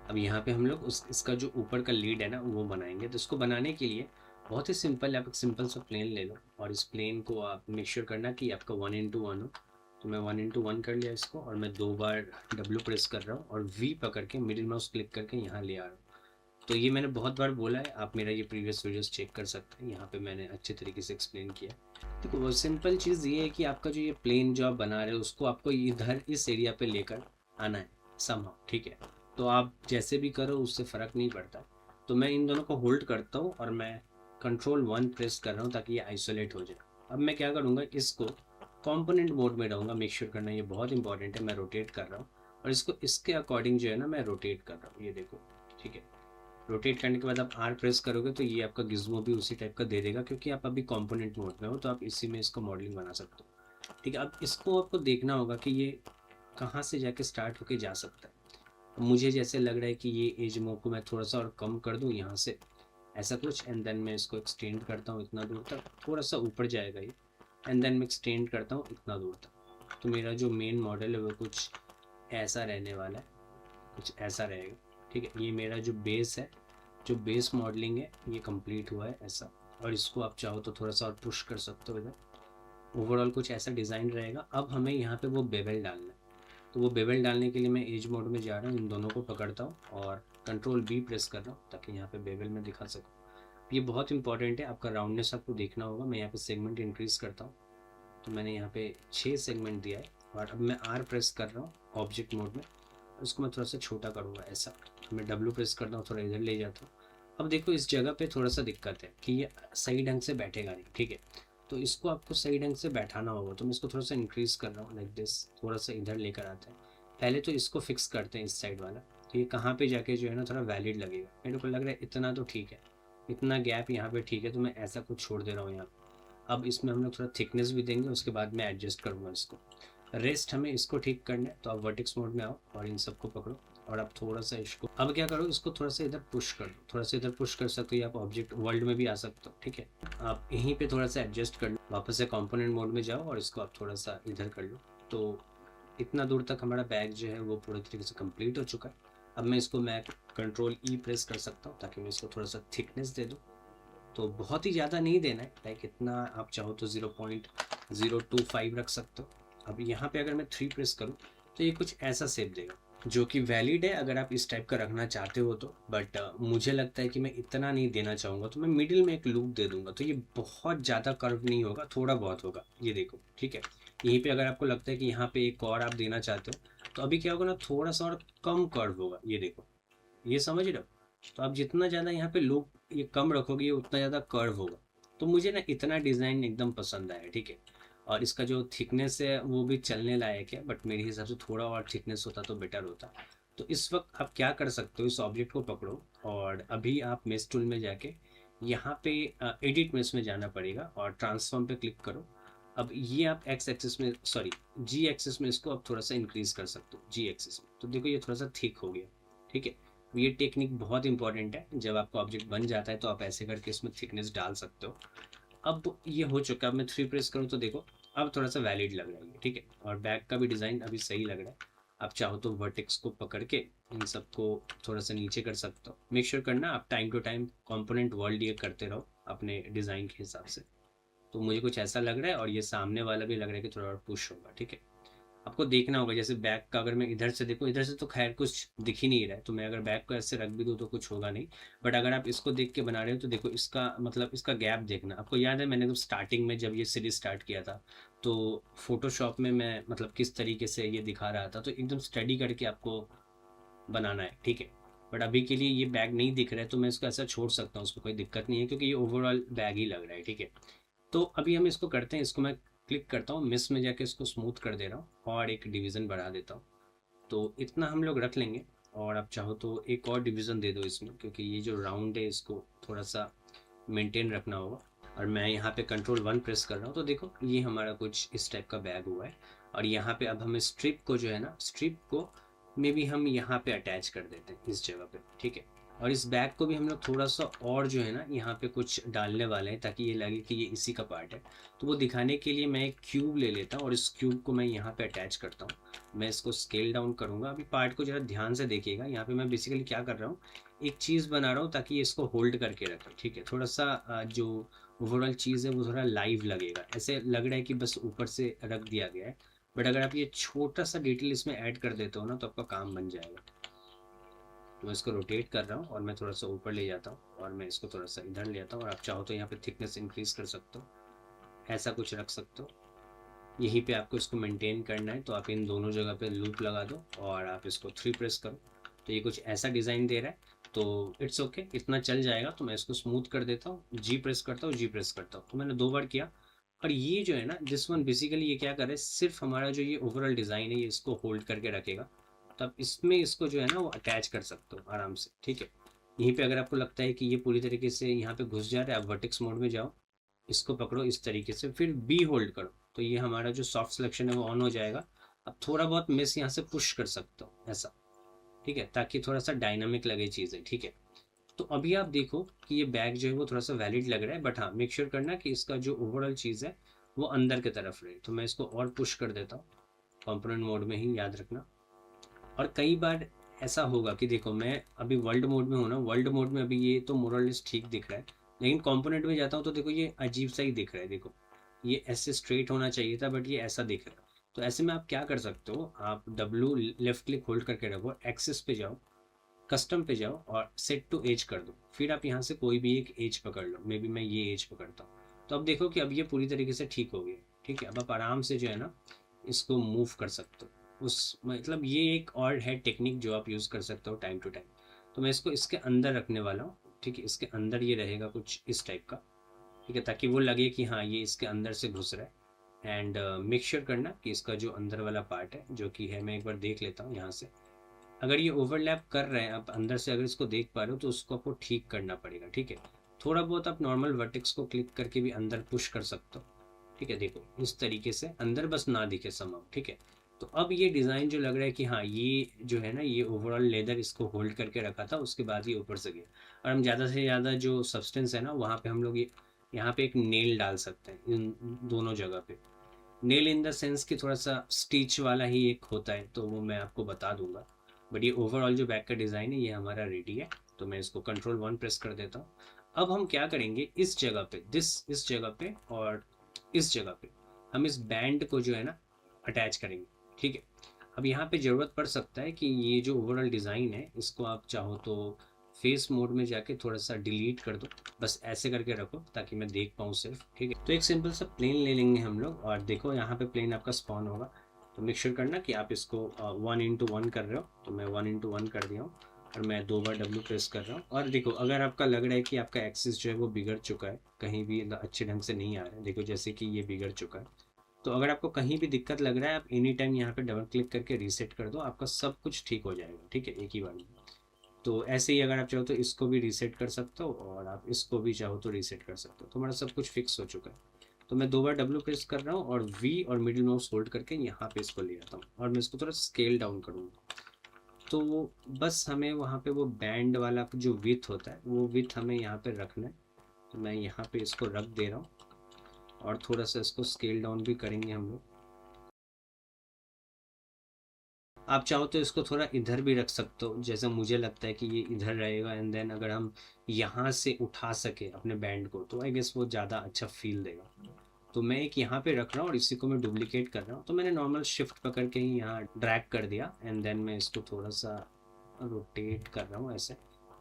अब यहाँ पे हम लोग इसका जो ऊपर का लीड है ना वो बनाएंगे। तो इसको बनाने के लिए बहुत ही सिंपल है, आप एक सिंपल सा प्लेन ले लो और इस प्लेन को आप मेक श्योर करना कि आपका 1:1 हो। तो मैं 1:1 कर लिया इसको और मैं 2 बार W प्रेस कर रहा हूँ और V पकड़ के मिडिल माउस क्लिक करके यहाँ ले आ रहा हूँ। तो ये मैंने बहुत बार बोला है, आप मेरा ये प्रीवियस वीडियोस चेक कर सकते हैं, यहाँ पे मैंने अच्छे तरीके से एक्सप्लेन किया। देखो वो सिंपल चीज़ ये है कि आपका जो ये प्लेन जो आप बना रहे हो उसको आपको इधर इस एरिया पे लेकर आना है समहाउ, ठीक है। तो आप जैसे भी करो उससे फ़र्क नहीं पड़ता। तो मैं इन दोनों को होल्ड करता हूँ और मैं Ctrl+1 प्रेस कर रहा हूँ ताकि ये आइसोलेट हो जाए। अब मैं क्या करूँगा, इसको कॉम्पोनेंट मोड में रहूँगा, मेक श्योर करना ये बहुत इंपॉर्टेंट है। मैं रोटेट कर रहा हूँ और इसको इसके अकॉर्डिंग जो है ना मैं रोटेट कर रहा हूँ, ये देखो, ठीक है। रोटेट करने के बाद आप R प्रेस करोगे तो ये आपका गिज्मो भी उसी टाइप का दे देगा, क्योंकि आप अभी कंपोनेंट मोड में हो तो आप इसी में इसको मॉडलिंग बना सकते हो, ठीक है। अब इसको आपको देखना होगा कि ये कहाँ से जाके स्टार्ट होके जा सकता है। मुझे जैसे लग रहा है कि ये एज मो को मैं थोड़ा सा और कम कर दूँ यहाँ से, ऐसा कुछ, एंड देन मैं इसको एक्सटेंड करता हूँ इतना दूर तक, थोड़ा सा ऊपर जाएगा ये, एंड देन मैं एक्सटेंड करता हूँ इतना दूर तक। तो मेरा जो मेन मॉडल है वो कुछ ऐसा रहने वाला है, कुछ ऐसा रहेगा, ठीक है। ये मेरा जो बेस है, जो बेस मॉडलिंग है ये कंप्लीट हुआ है ऐसा। और इसको आप चाहो तो थोड़ा सा और पुश कर सकते हो इधर। ओवरऑल कुछ ऐसा डिज़ाइन रहेगा। अब हमें यहाँ पे वो बेवल डालना है। तो वो बेवल डालने के लिए मैं एज मोड में जा रहा हूँ, इन दोनों को पकड़ता हूँ और Ctrl+B प्रेस कर रहा हूँ ताकि यहाँ पे बेवल में दिखा सकूँ। ये बहुत इंपॉर्टेंट है, आपका राउंडनेस आपको देखना होगा। मैं यहाँ पे सेगमेंट इंक्रीज़ करता हूँ, तो मैंने यहाँ पे 6 सेगमेंट दिया है और अब मैं R प्रेस कर रहा हूँ ऑब्जेक्ट मोड में, उसको मैं थोड़ा सा छोटा करूँगा ऐसा। मैं W प्रेस करता हूँ, थोड़ा इधर ले जाता हूँ। अब देखो इस जगह पे थोड़ा सा दिक्कत है कि ये सही ढंग से बैठेगा नहीं, ठीक है। तो इसको आपको सही ढंग से बैठाना होगा। तो मैं इसको थोड़ा सा इंक्रीज़ कर रहा हूँ लाइक दिस, थोड़ा सा इधर लेकर आते हैं। पहले तो इसको फिक्स करते हैं इस साइड वाला, तो ये कहाँ पे जाके जो है ना थोड़ा वैलिड लगेगा। मेरे को लग रहा है इतना तो ठीक है, इतना गैप यहाँ पे ठीक है, तो मैं ऐसा कुछ छोड़ दे रहा हूँ यहाँ। अब इसमें हम लोग थोड़ा थिकनेस भी देंगे, उसके बाद मैं एडजस्ट करूँगा इसको। रेस्ट हमें इसको ठीक करना है, तो आप वर्टेक्स मोड में आओ और इन सबको पकड़ो और आप थोड़ा सा इसको, अब क्या करो, इसको थोड़ा सा इधर पुश कर दो, थोड़ा सा इधर पुश कर सकते हो। आप ऑब्जेक्ट वर्ल्ड में भी आ सकते हो, ठीक है। आप यहीं पे थोड़ा सा एडजस्ट कर लो, वापस से कंपोनेंट मोड में जाओ और इसको आप थोड़ा सा इधर कर लो। तो इतना दूर तक हमारा बैग जो है वो पूरे तरीके से कंप्लीट हो चुका है। अब मैं इसको Ctrl+E प्रेस कर सकता हूँ ताकि मैं इसको थोड़ा सा थिकनेस दे दूँ। तो बहुत ही ज़्यादा नहीं देना है, लाइक इतना आप चाहो तो 0.025 रख सकते हो। अब यहाँ पे अगर मैं 3 प्रेस करूँ तो ये कुछ ऐसा शेप देगा, जो कि वैलिड है अगर आप इस टाइप का रखना चाहते हो तो। बट मुझे लगता है कि मैं इतना नहीं देना चाहूँगा, तो मैं मिडिल में एक लूप दे दूंगा। तो ये बहुत ज़्यादा कर्व नहीं होगा, थोड़ा बहुत होगा, ये देखो, ठीक है। यहीं पे अगर आपको लगता है कि यहाँ पे एक और आप देना चाहते हो तो अभी क्या होगा ना, थोड़ा सा और कम कर्व होगा, ये देखो, ये समझ रहे हो। तो आप जितना ज़्यादा यहाँ पे लूप ये कम रखोगे ये उतना ज़्यादा कर्व होगा। तो मुझे ना इतना डिज़ाइन एकदम पसंद आया, ठीक है। और इसका जो थिकनेस है वो भी चलने लायक है, बट मेरे हिसाब से थोड़ा और थिकनेस होता तो बेटर होता। तो इस वक्त आप क्या कर सकते हो, इस ऑब्जेक्ट को पकड़ो और अभी आप मेश टूल में जाके यहाँ पे एडिट मेश में जाना पड़ेगा और ट्रांसफॉर्म पे क्लिक करो। अब ये आप एक्स एक्सिस में, सॉरी जी एक्सिस में इसको आप थोड़ा सा इंक्रीज कर सकते हो, जी एक्सिस में। तो देखो ये थोड़ा सा थिक हो गया, ठीक है। ये टेक्निक बहुत इंपॉर्टेंट है, जब आपका ऑब्जेक्ट बन जाता है तो आप ऐसे करके इसमें थिकनेस डाल सकते हो। अब ये हो चुका है, अब मैं 3 प्रेस करूँ तो देखो अब थोड़ा सा वैलिड लग रहा है, ठीक है। और बैक का भी डिज़ाइन अभी सही लग रहा है। आप चाहो तो वर्टेक्स को पकड़ के इन सबको थोड़ा सा नीचे कर सकते हो। मेक श्योर करना आप time to time component world ये करते रहो अपने डिज़ाइन के हिसाब से। तो मुझे कुछ ऐसा लग रहा है और ये सामने वाला भी लग रहा है कि थोड़ा और पुश होगा, ठीक है। आपको देखना होगा, जैसे बैक का अगर मैं इधर से देखूँ, इधर से तो खैर कुछ दिख ही नहीं रहा है, तो मैं अगर बैक को ऐसे रख भी दूँ तो कुछ होगा नहीं। बट अगर आप इसको देख के बना रहे हो तो देखो इसका मतलब इसका गैप देखना। आपको याद है मैंने जब स्टार्टिंग में जब ये सीरीज स्टार्ट किया था तो फोटोशॉप में मैं मतलब किस तरीके से ये दिखा रहा था, तो एकदम स्टडी करके आपको बनाना है, ठीक है। बट अभी के लिए ये बैग नहीं दिख रहा है तो मैं इसको ऐसा छोड़ सकता हूँ, उसमें कोई दिक्कत नहीं है, क्योंकि ये ओवरऑल बैग ही लग रहा है, ठीक है। तो अभी हम इसको करते हैं, इसको मैं क्लिक करता हूँ, मिस में जाके इसको स्मूथ कर दे रहा हूँ और एक डिवीज़न बढ़ा देता हूँ। तो इतना हम लोग रख लेंगे और आप चाहो तो एक और डिवीज़न दे दो इसमें, क्योंकि ये जो राउंड है इसको थोड़ा सा मेंटेन रखना होगा। और मैं यहाँ पे Ctrl+1 प्रेस कर रहा हूँ तो देखो ये हमारा कुछ इस टाइप का बैग हुआ है। और यहाँ पे अब हमें स्ट्रिप को जो है ना, स्ट्रिप को मे भी हम यहाँ पे अटैच कर देते हैं इस जगह पे, ठीक है। और इस बैग को भी हम लोग थोड़ा सा और जो है ना यहाँ पे कुछ डालने वाले हैं ताकि ये लगे कि ये इसी का पार्ट है। तो वो दिखाने के लिए मैं एक क्यूब ले लेता हूँ और इस क्यूब को मैं यहाँ पे अटैच करता हूँ। मैं इसको स्केल डाउन करूँगा। अभी पार्ट को ज़रा ध्यान से देखिएगा। यहाँ पे मैं बेसिकली क्या कर रहा हूँ, एक चीज़ बना रहा हूँ ताकि ये इसको होल्ड करके रखे। ठीक है, थोड़ा सा जो ओवरऑल चीज़ है वो थोड़ा लाइव लगेगा। ऐसे लग रहा है कि बस ऊपर से रख दिया गया है, बट अगर आप ये छोटा सा डिटेल इसमें ऐड कर देते हो ना तो आपका काम बन जाएगा। तो मैं इसको रोटेट कर रहा हूँ और मैं थोड़ा सा ऊपर ले जाता हूँ और मैं इसको थोड़ा सा इधर ले आता हूँ। और आप चाहो तो यहाँ पे थिकनेस इंक्रीज कर सकते हो, ऐसा कुछ रख सकते हो। यहीं पे आपको इसको मेंटेन करना है तो आप इन दोनों जगह पे लूप लगा दो और आप इसको 3 प्रेस करो। तो ये कुछ ऐसा डिज़ाइन दे रहा है, तो इट्स ओके, इतना चल जाएगा। तो मैं इसको स्मूथ कर देता हूँ, जी प्रेस करता हूँ, जी प्रेस करता हूँ। तो मैंने 2 बार किया। और ये जो है ना, दिस वन बेसिकली ये क्या कर रहा है, सिर्फ हमारा जो ये ओवरऑल डिज़ाइन है ये इसको होल्ड करके रखेगा। तो आप इसमें इसको जो है ना वो अटैच कर सकते हो आराम से। ठीक है, यहीं पे अगर आपको लगता है कि ये पूरी तरीके से यहाँ पे घुस जा रहा है, आप वर्टेक्स मोड में जाओ, इसको पकड़ो इस तरीके से, फिर बी होल्ड करो, तो ये हमारा जो सॉफ्ट सिलेक्शन है वो ऑन हो जाएगा। अब थोड़ा बहुत मिस यहाँ से पुश कर सकते हो ऐसा। ठीक है, ताकि थोड़ा सा डायनामिक लगे चीज़ें। ठीक है, तो अभी आप देखो कि ये बैग जो है वो थोड़ा सा वैलिड लग रहा है, बट हाँ मेक श्योर करना कि इसका जो ओवरऑल चीज़ है वो अंदर की तरफ रहे। तो मैं इसको और पुश कर देता हूँ, कंपोनेंट मोड में ही, याद रखना। और कई बार ऐसा होगा कि देखो मैं अभी वर्ल्ड मोड में हूँ ना, वर्ल्ड मोड में अभी ये तो मोरलेस ठीक दिख रहा है, लेकिन कंपोनेंट में जाता हूँ तो देखो ये अजीब सा ही दिख रहा है। देखो ये ऐसे स्ट्रेट होना चाहिए था बट ये ऐसा दिख रहा है। तो ऐसे में आप क्या कर सकते हो, आप डब्ल्यू लेफ्ट क्लिक होल्ड करके रखो, एक्सेस पे जाओ, कस्टम पे जाओ और सेट टू एज कर दो। फिर आप यहाँ से कोई भी एक एज पकड़ लो, मे बी मैं ये एज पकड़ता हूँ। तो अब देखो कि अब ये पूरी तरीके से ठीक हो गया। ठीक है, अब आप आराम से जो है ना इसको मूव कर सकते हो। उस मतलब ये एक और है टेक्निक जो आप यूज़ कर सकते हो टाइम टू टाइम। तो मैं इसको इसके अंदर रखने वाला हूँ। ठीक है, इसके अंदर ये रहेगा कुछ इस टाइप का। ठीक है, ताकि वो लगे कि हाँ ये इसके अंदर से घुस रहा है। एंड मेक श्योर करना कि इसका जो अंदर वाला पार्ट है जो कि है, मैं एक बार देख लेता हूँ यहाँ से, अगर ये ओवरलैप कर रहे हैं आप अंदर से, अगर इसको देख पा रहे हो तो उसको आपको ठीक करना पड़ेगा। ठीक है, थोड़ा बहुत आप नॉर्मल वर्टेक्स को क्लिक करके भी अंदर पुश कर सकते हो। ठीक है, देखो इस तरीके से अंदर बस ना दिखे समाव। ठीक है, तो अब ये डिज़ाइन जो लग रहा है कि हाँ ये जो है ना ये ओवरऑल लेदर इसको होल्ड करके रखा था, उसके बाद ये ऊपर से गया। और हम ज़्यादा से ज़्यादा जो सब्सटेंस है ना वहाँ पे हम लोग ये यहाँ पे एक नेल डाल सकते हैं इन दोनों जगह पे। नेल इन द सेंस कि थोड़ा सा स्टिच वाला ही एक होता है, तो वो मैं आपको बता दूंगा। बट ये ओवरऑल जो बैक का डिज़ाइन है ये हमारा रेडी है। तो मैं इसको कंट्रोल 1 प्रेस कर देता हूँ। अब हम क्या करेंगे, इस जगह पे इस जगह पे और इस जगह पे हम इस बैंड को जो है ना अटैच करेंगे। ठीक है, अब यहाँ पे ज़रूरत पड़ सकता है कि ये जो ओवरऑल डिज़ाइन है इसको आप चाहो तो फेस मोड में जाके थोड़ा सा डिलीट कर दो, बस ऐसे करके रखो ताकि मैं देख पाऊँ सिर्फ। ठीक है, तो एक सिंपल सा प्लेन ले लेंगे हम लोग और देखो यहाँ पे प्लेन आपका स्पॉन होगा। तो मेक श्योर करना कि आप इसको 1:1 कर रहे हो। तो मैं 1:1 कर दिया हूँ और मैं 2 बार डब्ल्यू प्रेस कर रहा हूँ। और देखो अगर आपका लग रहा है कि आपका एक्सिस जो है वो बिगड़ चुका है, कहीं भी अच्छे ढंग से नहीं आ रहा है, देखो जैसे कि ये बिगड़ चुका है, तो अगर आपको कहीं भी दिक्कत लग रहा है आप एनी टाइम यहाँ पे डबल क्लिक करके रीसेट कर दो, आपका सब कुछ ठीक हो जाएगा। ठीक है, एक ही बार में। तो ऐसे ही अगर आप चाहो तो इसको भी रीसेट कर सकते हो और आप इसको भी चाहो तो रीसेट कर सकते हो। तो हमारा सब कुछ फिक्स हो चुका है। तो मैं 2 बार डब्ल्यू प्रेस कर रहा हूँ और वी और मिडिल माउस होल्ड करके यहाँ पे इसको ले आता हूँ और मैं इसको थोड़ा स्केल डाउन करूँगा। तो बस हमें वहाँ पे वो बैंड वाला जो विथ होता है वो विथ हमें यहाँ पे रखना है। तो मैं यहाँ पे इसको रख दे रहा हूँ और थोड़ा सा इसको स्केल डाउन भी करेंगे हम लोग। आप चाहो तो इसको थोड़ा इधर भी रख सकते हो, जैसे मुझे लगता है कि ये इधर रहेगा। एंड देन अगर हम यहाँ से उठा सके अपने बैंड को तो आई गेस वो ज़्यादा अच्छा फील देगा। तो मैं एक यहाँ पे रख रहा हूँ और इसी को मैं डुप्लीकेट कर रहा हूँ। तो मैंने नॉर्मल शिफ्ट पकड़ के ही यहाँ ड्रैग कर दिया एंड देन मैं इसको थोड़ा सा रोटेट कर रहा हूँ ऐसे,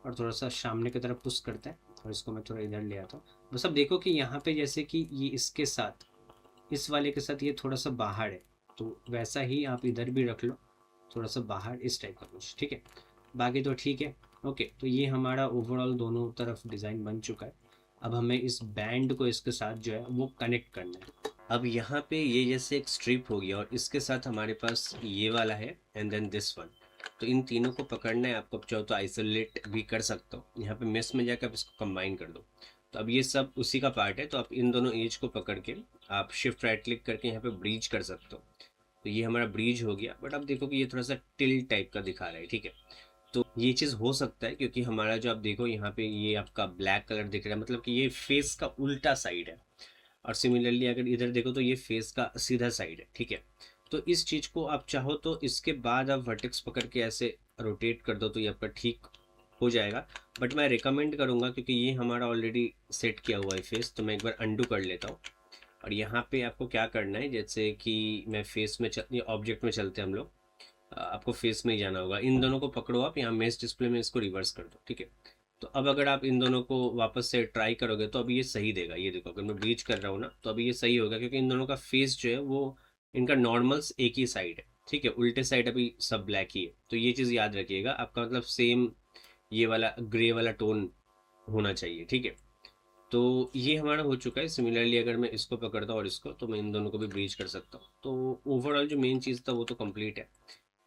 और थोड़ा सा सामने की तरफ पुश करते हैं और इसको मैं थोड़ा इधर ले आता हूँ। बस अब देखो कि यहाँ पे जैसे कि ये इसके साथ, इस वाले के साथ ये थोड़ा सा बाहर है, तो वैसा ही आप इधर भी रख लो थोड़ा सा बाहर, इस टाइप का कुछ। ठीक है, बाकी तो ठीक है। ओके, तो ये हमारा ओवरऑल दोनों तरफ डिज़ाइन बन चुका है। अब हमें इस बैंड को इसके साथ जो है वो कनेक्ट करना है। अब यहाँ पे ये जैसे एक स्ट्रिप हो गया और इसके साथ हमारे पास ये वाला है एंड देन दिस वन। तो इन तीनों को पकड़ना है आपको। चाहो तो आइसोलेट भी कर सकते हो, यहाँ पे मेस में जाकर आप इसको कंबाइन कर दो। तो अब ये सब उसी का पार्ट है। तो आप इन दोनों एज को पकड़ के आप शिफ्ट राइट क्लिक करके यहाँ पे ब्रीज कर सकते हो। तो ये हमारा ब्रीज हो गया। बट अब देखो कि ये थोड़ा सा टिल टाइप का दिखा रहा है। ठीक है, तो ये चीज़ हो सकता है क्योंकि हमारा जो आप देखो यहाँ पे ये आपका ब्लैक कलर दिख रहा है, मतलब कि ये फेस का उल्टा साइड है। और सिमिलरली अगर इधर देखो तो ये फेस का सीधा साइड है, ठीक है। तो इस चीज़ को आप चाहो तो इसके बाद आप वर्टेक्स पकड़ के ऐसे रोटेट कर दो तो ये आपका ठीक हो जाएगा। बट मैं रिकमेंड करूँगा क्योंकि ये हमारा ऑलरेडी सेट किया हुआ है फेस, तो मैं एक बार अंडू कर लेता हूँ। और यहाँ पे आपको क्या करना है, जैसे कि मैं फेस में ऑब्जेक्ट में चलते हैं हम लोग, आपको फेस में ही जाना होगा। इन दोनों को पकड़ो आप, यहाँ मेश डिस्प्ले में इसको रिवर्स कर दो, ठीक है। तो अब अगर आप इन दोनों को वापस से ट्राई करोगे तो अभी ये सही देगा। ये देखो अगर मैं ब्रीच कर रहा हूँ ना तो अभी ये सही होगा क्योंकि इन दोनों का फेस जो है वो इनका नॉर्मल्स एक ही साइड है, ठीक है। उल्टे साइड अभी सब ब्लैक ही है। तो ये चीज़ याद रखिएगा, आपका मतलब सेम ये वाला ग्रे वाला टोन होना चाहिए, ठीक है। तो ये हमारा हो चुका है। सिमिलरली अगर मैं इसको पकड़ता हूँ और इसको, तो मैं इन दोनों को भी ब्रीच कर सकता हूँ। तो ओवरऑल जो मेन चीज़ था वो तो कंप्लीट है।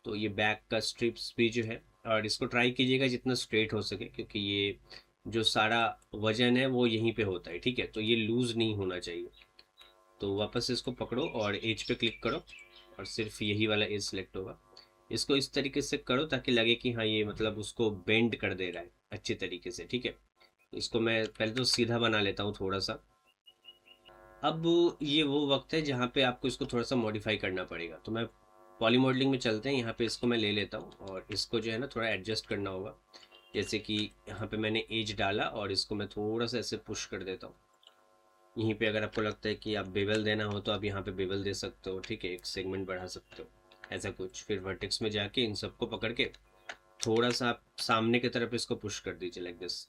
तो ये बैक का स्ट्रिप्स भी जो है, और इसको ट्राई कीजिएगा जितना स्ट्रेट हो सके क्योंकि ये जो सारा वजन है वो यहीं पे होता है, ठीक है। तो ये लूज नहीं होना चाहिए। तो वापस इसको पकड़ो और एज पे क्लिक करो और सिर्फ यही वाला एज सेलेक्ट होगा। इसको इस तरीके से करो ताकि लगे कि हाँ ये मतलब उसको बेंड कर दे रहा है अच्छे तरीके से, ठीक है। तो इसको मैं पहले तो सीधा बना लेता हूँ थोड़ा सा। अब ये वो वक्त है जहाँ पे आपको इसको थोड़ा सा मॉडिफाई करना पड़ेगा। तो मैं पॉली मॉडलिंग में चलते हैं, यहाँ पे इसको मैं ले लेता हूँ और इसको जो है ना थोड़ा एडजस्ट करना होगा। जैसे कि यहाँ पे मैंने एज डाला और इसको मैं थोड़ा सा ऐसे पुश कर देता हूँ। यहीं पे अगर आपको लगता है कि आप बेवल देना हो तो आप यहाँ पे बेवल दे सकते हो, ठीक है। एक सेगमेंट बढ़ा सकते हो, ऐसा कुछ। फिर वर्टेक्स में जाके इन सबको पकड़ के थोड़ा सा आप सामने की तरफ इसको पुश कर दीजिए, लाइक दिस।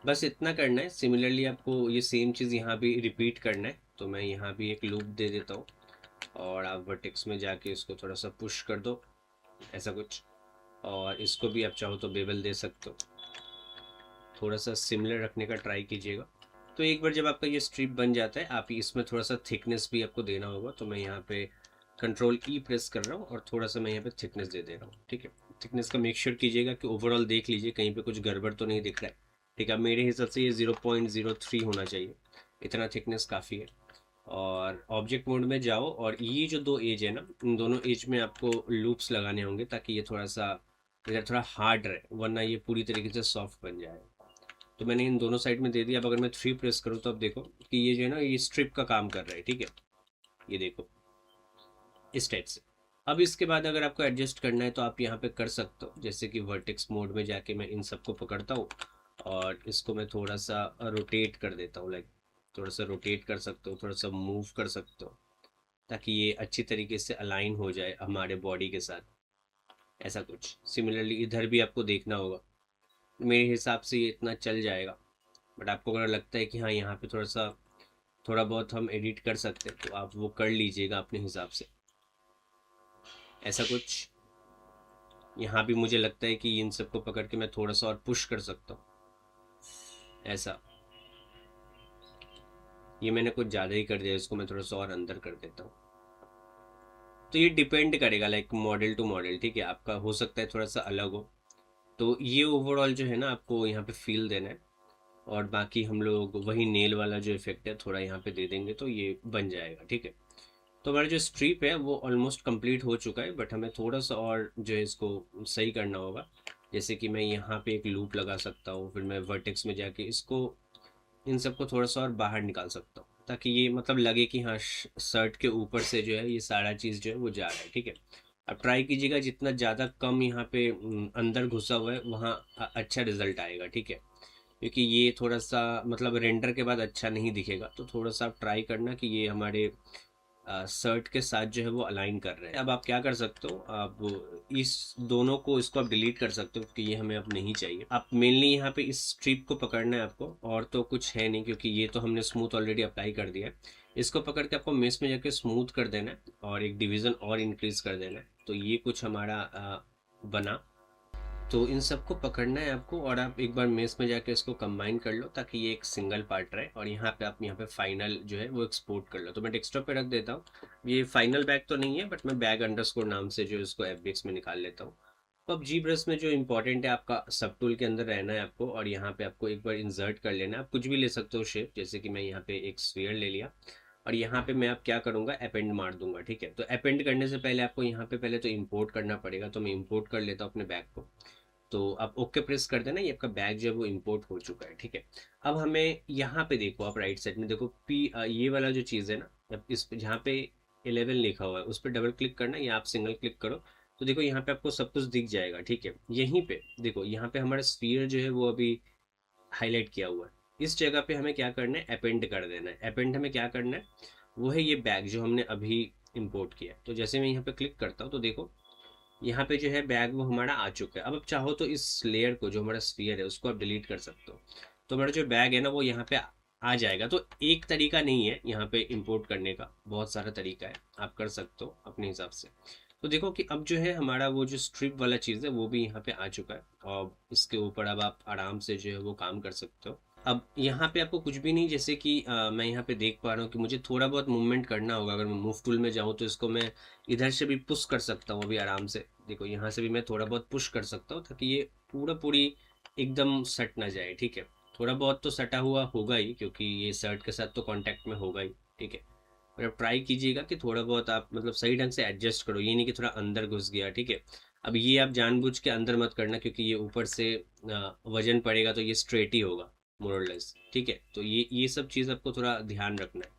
बस इतना करना है। सिमिलरली आपको ये सेम चीज़ यहाँ भी रिपीट करना है। तो मैं यहाँ भी एक लूप दे देता हूँ और आप वर्टेक्स में जाके इसको थोड़ा सा पुश कर दो, ऐसा कुछ। और इसको भी आप चाहो तो बेवल दे सकते हो। थोड़ा सा सिमिलर रखने का ट्राई कीजिएगा। तो एक बार जब आपका ये स्ट्रिप बन जाता है, आप इसमें थोड़ा सा थिकनेस भी आपको देना होगा। तो मैं यहाँ पे कंट्रोल ई प्रेस कर रहा हूँ और थोड़ा सा मैं यहाँ पे थिकनेस दे रहा हूँ, ठीक है। थिकनेस का मेक श्योर कीजिएगा कि ओवरऑल देख लीजिए कहीं पे कुछ गड़बड़ तो नहीं दिख रहा है, ठीक है। मेरे हिसाब से ये 0.03 होना चाहिए, इतना थिकनेस काफ़ी है। और ऑब्जेक्ट मोड में जाओ और ये जो दो एज है ना, इन दोनों एज में आपको लूप्स लगाने होंगे ताकि ये थोड़ा सा इधर थोड़ा हार्ड रहे, वरना ये पूरी तरीके से सॉफ्ट बन जाए। तो मैंने इन दोनों साइड में दे दिया। अब अगर मैं 3 प्रेस करूँ तो अब देखो कि ये जो है ना ये स्ट्रिप का काम कर रहा है, ठीक है। ये देखो इस टाइप से। अब इसके बाद अगर आपको एडजस्ट करना है तो आप यहाँ पे कर सकते हो, जैसे कि वर्टेक्स मोड में जाके मैं इन सबको पकड़ता हूँ और इसको मैं थोड़ा सा रोटेट कर देता हूँ, लाइक थोड़ा सा रोटेट कर सकते हो, थोड़ा सा मूव कर सकते हो ताकि ये अच्छी तरीके से अलाइन हो जाए हमारे बॉडी के साथ, ऐसा कुछ। सिमिलरली इधर भी आपको देखना होगा। मेरे हिसाब से ये इतना चल जाएगा। बट आपको अगर लगता है कि हाँ यहाँ पे थोड़ा बहुत हम एडिट कर सकते हैं तो आप वो कर लीजिएगा अपने हिसाब से, ऐसा कुछ। यहाँ भी मुझे लगता है कि इन सबको पकड़ के मैं थोड़ा सा और पुश कर सकता हूँ, ऐसा। ये मैंने कुछ ज़्यादा ही कर दिया, इसको मैं थोड़ा सा और अंदर कर देता हूँ। तो ये डिपेंड करेगा लाइक मॉडल टू मॉडल, ठीक है। आपका हो सकता है थोड़ा सा अलग हो। तो ये ओवरऑल जो है ना आपको यहाँ पे फील देना है। और बाकी हम लोग वही नेल वाला जो इफेक्ट है थोड़ा यहाँ पे दे देंगे तो ये बन जाएगा, ठीक है। तो हमारा जो स्ट्रिप है वो ऑलमोस्ट कंप्लीट हो चुका है, बट हमें थोड़ा सा और जो है इसको सही करना होगा। जैसे कि मैं यहाँ पे एक लूप लगा सकता हूँ, फिर मैं वर्टेक्स में जाके इसको इन सबको थोड़ा सा और बाहर निकाल सकता हूँ ताकि ये मतलब लगे कि हाँ शर्ट के ऊपर से जो है ये सारा चीज़ जो है वो जा रहा है, ठीक है। अब ट्राई कीजिएगा जितना ज़्यादा कम यहाँ पे अंदर घुसा हुआ है वहाँ अच्छा रिजल्ट आएगा, ठीक है। क्योंकि ये थोड़ा सा मतलब रेंडर के बाद अच्छा नहीं दिखेगा। तो थोड़ा सा आप ट्राई करना कि ये हमारे शर्ट के साथ जो है वो अलाइन कर रहे हैं। अब आप क्या कर सकते हो, आप इस दोनों को इसको आप डिलीट कर सकते हो क्योंकि ये हमें अब नहीं चाहिए। आप मेनली यहाँ पे इस स्ट्रिप को पकड़ना है आपको, और तो कुछ है नहीं क्योंकि ये तो हमने स्मूथ ऑलरेडी अप्लाई कर दिया है। इसको पकड़ के आपको मेस में जाके स्मूथ कर देना है और एक डिवीज़न और इंक्रीज कर देना है। तो ये कुछ हमारा बना। तो इन सबको पकड़ना है आपको और आप एक बार मेस में जाके इसको कंबाइन कर लो ताकि ये एक सिंगल पार्ट रहे। और यहाँ पे आप यहाँ पे फाइनल जो है वो एक्सपोर्ट कर लो। तो मैं डेस्कटॉप पे रख देता हूँ। ये फाइनल बैग तो नहीं है बट मैं बैग अंडरस्कोर नाम से जो इसको एफबीएक्स में निकाल लेता हूँ। तो अब जी ब्रश में जो इंपॉर्टेंट है आपका सब टूल के अंदर रहना है आपको, और यहाँ पे आपको एक बार इंसर्ट कर लेना है। आप कुछ भी ले सकते हो शेप, जैसे कि मैं यहाँ पे एक स्फीयर ले लिया और यहाँ पे मैं अब क्या करूँगा अपेंड मार दूंगा, ठीक है। तो अपेंड करने से पहले आपको यहाँ पे पहले तो इम्पोर्ट करना पड़ेगा। तो मैं इम्पोर्ट कर लेता हूँ अपने बैग को। तो तो आप ओके प्रेस कर देना, ये आपका बैग जो है वो इंपोर्ट हो चुका है। ठीक है, अब हमें यहाँ पे देखो, आप राइट साइड में देखो ये वाला जो चीज़ है ना, अब इस पे जहाँ पे 11 लिखा हुआ है उस पर डबल क्लिक करना, या आप सिंगल क्लिक करो तो देखो यहाँ पे आपको सब कुछ दिख जाएगा। ठीक है, यहीं पे देखो, यहाँ पे हमारा स्फीयर जो है वो अभी हाईलाइट किया हुआ है। इस जगह पे हमें क्या करना है, अपेंड कर देना है। अपेंड हमें क्या करना है, वो है ये बैग जो हमने अभी इंपोर्ट किया है। तो जैसे मैं यहाँ पे क्लिक करता हूँ तो देखो यहाँ पे जो है बैग वो हमारा आ चुका है। अब आप चाहो तो इस लेयर को, जो हमारा स्फीयर है, उसको आप डिलीट कर सकते हो, तो हमारा जो बैग है ना वो यहाँ पे आ जाएगा। तो एक तरीका नहीं है यहाँ पे इंपोर्ट करने का, बहुत सारा तरीका है, आप कर सकते हो अपने हिसाब से। तो देखो कि अब जो है हमारा वो जो स्ट्रिप वाला चीज़ है वो भी यहाँ पे आ चुका है, और इसके ऊपर अब आप आराम से जो है वो काम कर सकते हो। अब यहाँ पे आपको कुछ भी नहीं, जैसे कि मैं यहाँ पे देख पा रहा हूँ कि मुझे थोड़ा बहुत मूवमेंट करना होगा। अगर मैं मूव टूल में जाऊँ तो इसको मैं इधर से भी पुश कर सकता हूँ अभी आराम से। देखो यहाँ से भी मैं थोड़ा बहुत पुश कर सकता हूँ ताकि ये पूरी एकदम सट ना जाए। ठीक है, थोड़ा बहुत तो सटा हुआ होगा ही, क्योंकि ये शर्ट के साथ तो कांटेक्ट में होगा ही। ठीक है, और अब ट्राई कीजिएगा कि थोड़ा बहुत आप मतलब सही ढंग से एडजस्ट करो, ये नहीं कि थोड़ा अंदर घुस गया। ठीक है, अब ये आप जानबूझ के अंदर मत करना, क्योंकि ये ऊपर से वजन पड़ेगा तो ये स्ट्रेट ही होगा मोरलेस। ठीक है, तो ये सब चीज़ आपको थोड़ा ध्यान रखना है।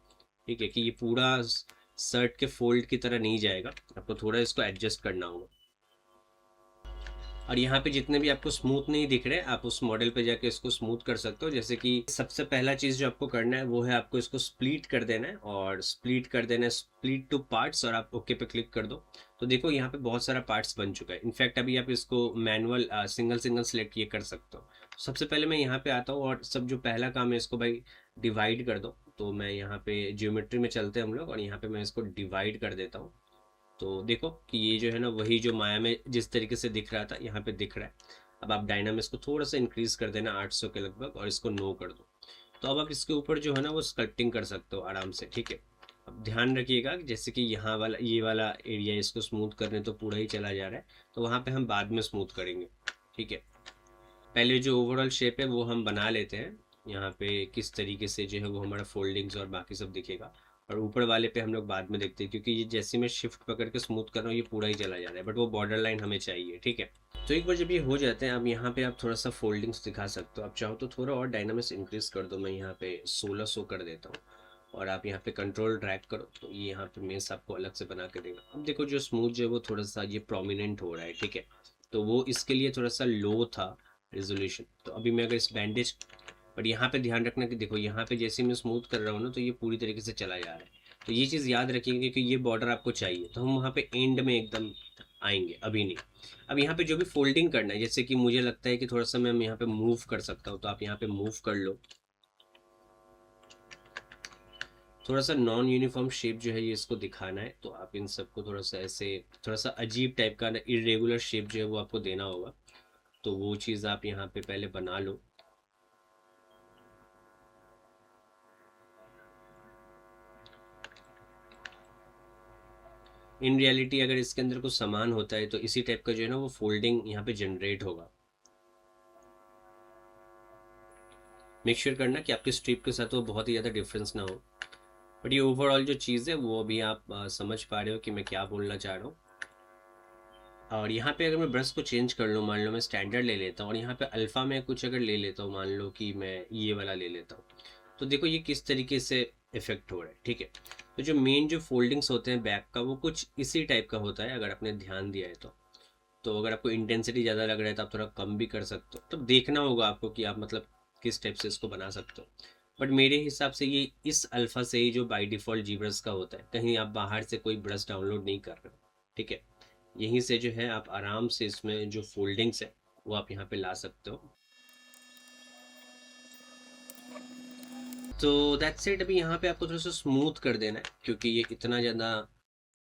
ठीक है, कि ये पूरा शर्ट के फोल्ड की तरह नहीं जाएगा, आपको थोड़ा इसको एडजस्ट करना होगा। और यहाँ पे जितने भी आपको स्मूथ नहीं दिख रहे, आप उस मॉडल पे जाके इसको स्मूथ कर सकते हो। जैसे कि सबसे पहला चीज़ जो आपको करना है वो है आपको इसको स्प्लिट कर देना है, और स्प्लिट कर देना है, स्प्लिट टू पार्ट्स, और आप ओके पे क्लिक कर दो। तो देखो यहाँ पे बहुत सारा पार्ट्स बन चुका है। इनफैक्ट अभी आप इसको मैनुअल सिंगल सिंगल सेलेक्ट ये कर सकते हो। सबसे पहले मैं यहाँ पे आता हूँ, और सब जो पहला काम है इसको भाई डिवाइड कर दो। तो मैं यहाँ पे ज्योमेट्री में चलते हैं हम लोग, और यहाँ पे मैं इसको डिवाइड कर देता हूँ। तो देखो कि ये जो है ना वही जो माया में जिस तरीके से दिख रहा था यहाँ पे दिख रहा है। अब आप डायनामिक्स को थोड़ा सा इंक्रीज कर देना 800 के लगभग, और इसको नो कर दो। तो अब आप इसके ऊपर जो है ना वो स्कल्पटिंग कर सकते हो आराम से। ठीक है, अब ध्यान रखिएगा जैसे कि यहाँ वाला ये वाला एरिया इसको स्मूथ करने तो पूरा ही चला जा रहा है, तो वहाँ पे हम बाद में स्मूथ करेंगे। ठीक है, पहले जो ओवरऑल शेप है वो हम बना लेते हैं। यहाँ पे किस तरीके से जो है वो हमारा फोल्डिंग्स और बाकी सब दिखेगा, और ऊपर वाले पे हम लोग बाद में देखते हैं, क्योंकि ये जैसे मैं शिफ्ट पकड़ के स्मूथ कर रहा हूँ ये पूरा ही चला जा रहा है, बट वो बॉर्डर लाइन हमें चाहिए। ठीक है, तो एक बार जब ये हो जाते हैं, अब यहाँ पे आप थोड़ा सा फोल्डिंग्स दिखा सकते हो। आप चाहो तो थोड़ा और डायनामिक्स इंक्रीज कर दो, मैं यहाँ पे 1600 कर देता हूँ, और आप यहाँ पे कंट्रोल ड्रैग करो तो ये यहाँ पे मेस आपको अलग से बना के देगा। अब देखो जो स्मूथ जो है वो थोड़ा सा ये प्रोमिनेंट हो रहा है। ठीक है, तो वो इसके लिए थोड़ा सा लो था रेजोल्यूशन। तो अभी मैं अगर इस बैंडेज, बट यहाँ पे ध्यान रखना कि देखो यहाँ पे जैसे मैं स्मूथ कर रहा हूँ ना तो ये पूरी तरीके से चला जा रहा है। तो ये चीज़ याद रखेंगे कि ये बॉर्डर आपको चाहिए, तो हम वहाँ पे एंड में एकदम आएंगे, अभी नहीं। अब यहाँ पे जो भी फोल्डिंग करना है, जैसे कि मुझे लगता है कि थोड़ा सा मैं यहाँ पे मूव कर सकता हूँ, तो आप यहाँ पे मूव कर लो। थोड़ा सा नॉन यूनिफॉर्म शेप जो है ये इसको दिखाना है, तो आप इन सबको थोड़ा सा ऐसे थोड़ा सा अजीब टाइप का ना इरेगुलर शेप जो है वो आपको देना होगा। तो वो चीज़ आप यहाँ पे पहले बना लो। इन रियलिटी अगर इसके अंदर कुछ सामान होता है तो इसी टाइप का जो है ना वो फोल्डिंग यहाँ पे जनरेट होगा। मेक श्योर करना कि आपके स्ट्रिप के साथ वो बहुत ही ज़्यादा डिफरेंस ना हो। बट ये ओवरऑल जो चीज़ है वो अभी आप समझ पा रहे हो कि मैं क्या बोलना चाह रहा हूँ। और यहाँ पे अगर मैं ब्रश को चेंज कर लूँ, मान लो मैं स्टैंडर्ड ले लेता हूँ, और यहाँ पे अल्फ़ा में कुछ अगर ले लेता हूँ, मान लो कि मैं ये वाला ले लेता हूँ, तो देखो ये किस तरीके से इफेक्ट हो रहा है। ठीक है, तो जो मेन जो फोल्डिंग्स होते हैं बैक का वो कुछ इसी टाइप का होता है, अगर आपने ध्यान दिया है तो अगर आपको इंटेंसिटी ज़्यादा लग रहा है तो आप थोड़ा कम भी कर सकते हो। तो देखना होगा आपको कि आप मतलब किस टाइप से इसको बना सकते हो। बट मेरे हिसाब से ये इस अल्फ़ा से ही जो बाय डिफ़ॉल्ट जी ब्रश का होता है, कहीं आप बाहर से कोई ब्रश डाउनलोड नहीं कर रहे हो। ठीक है, यहीं से जो है आप आराम से इसमें जो फोल्डिंग्स है वो आप यहाँ पे ला सकते हो। तो दैट्स इट। अभी यहाँ पे आपको थोड़ा सा स्मूथ कर देना है, क्योंकि ये इतना ज़्यादा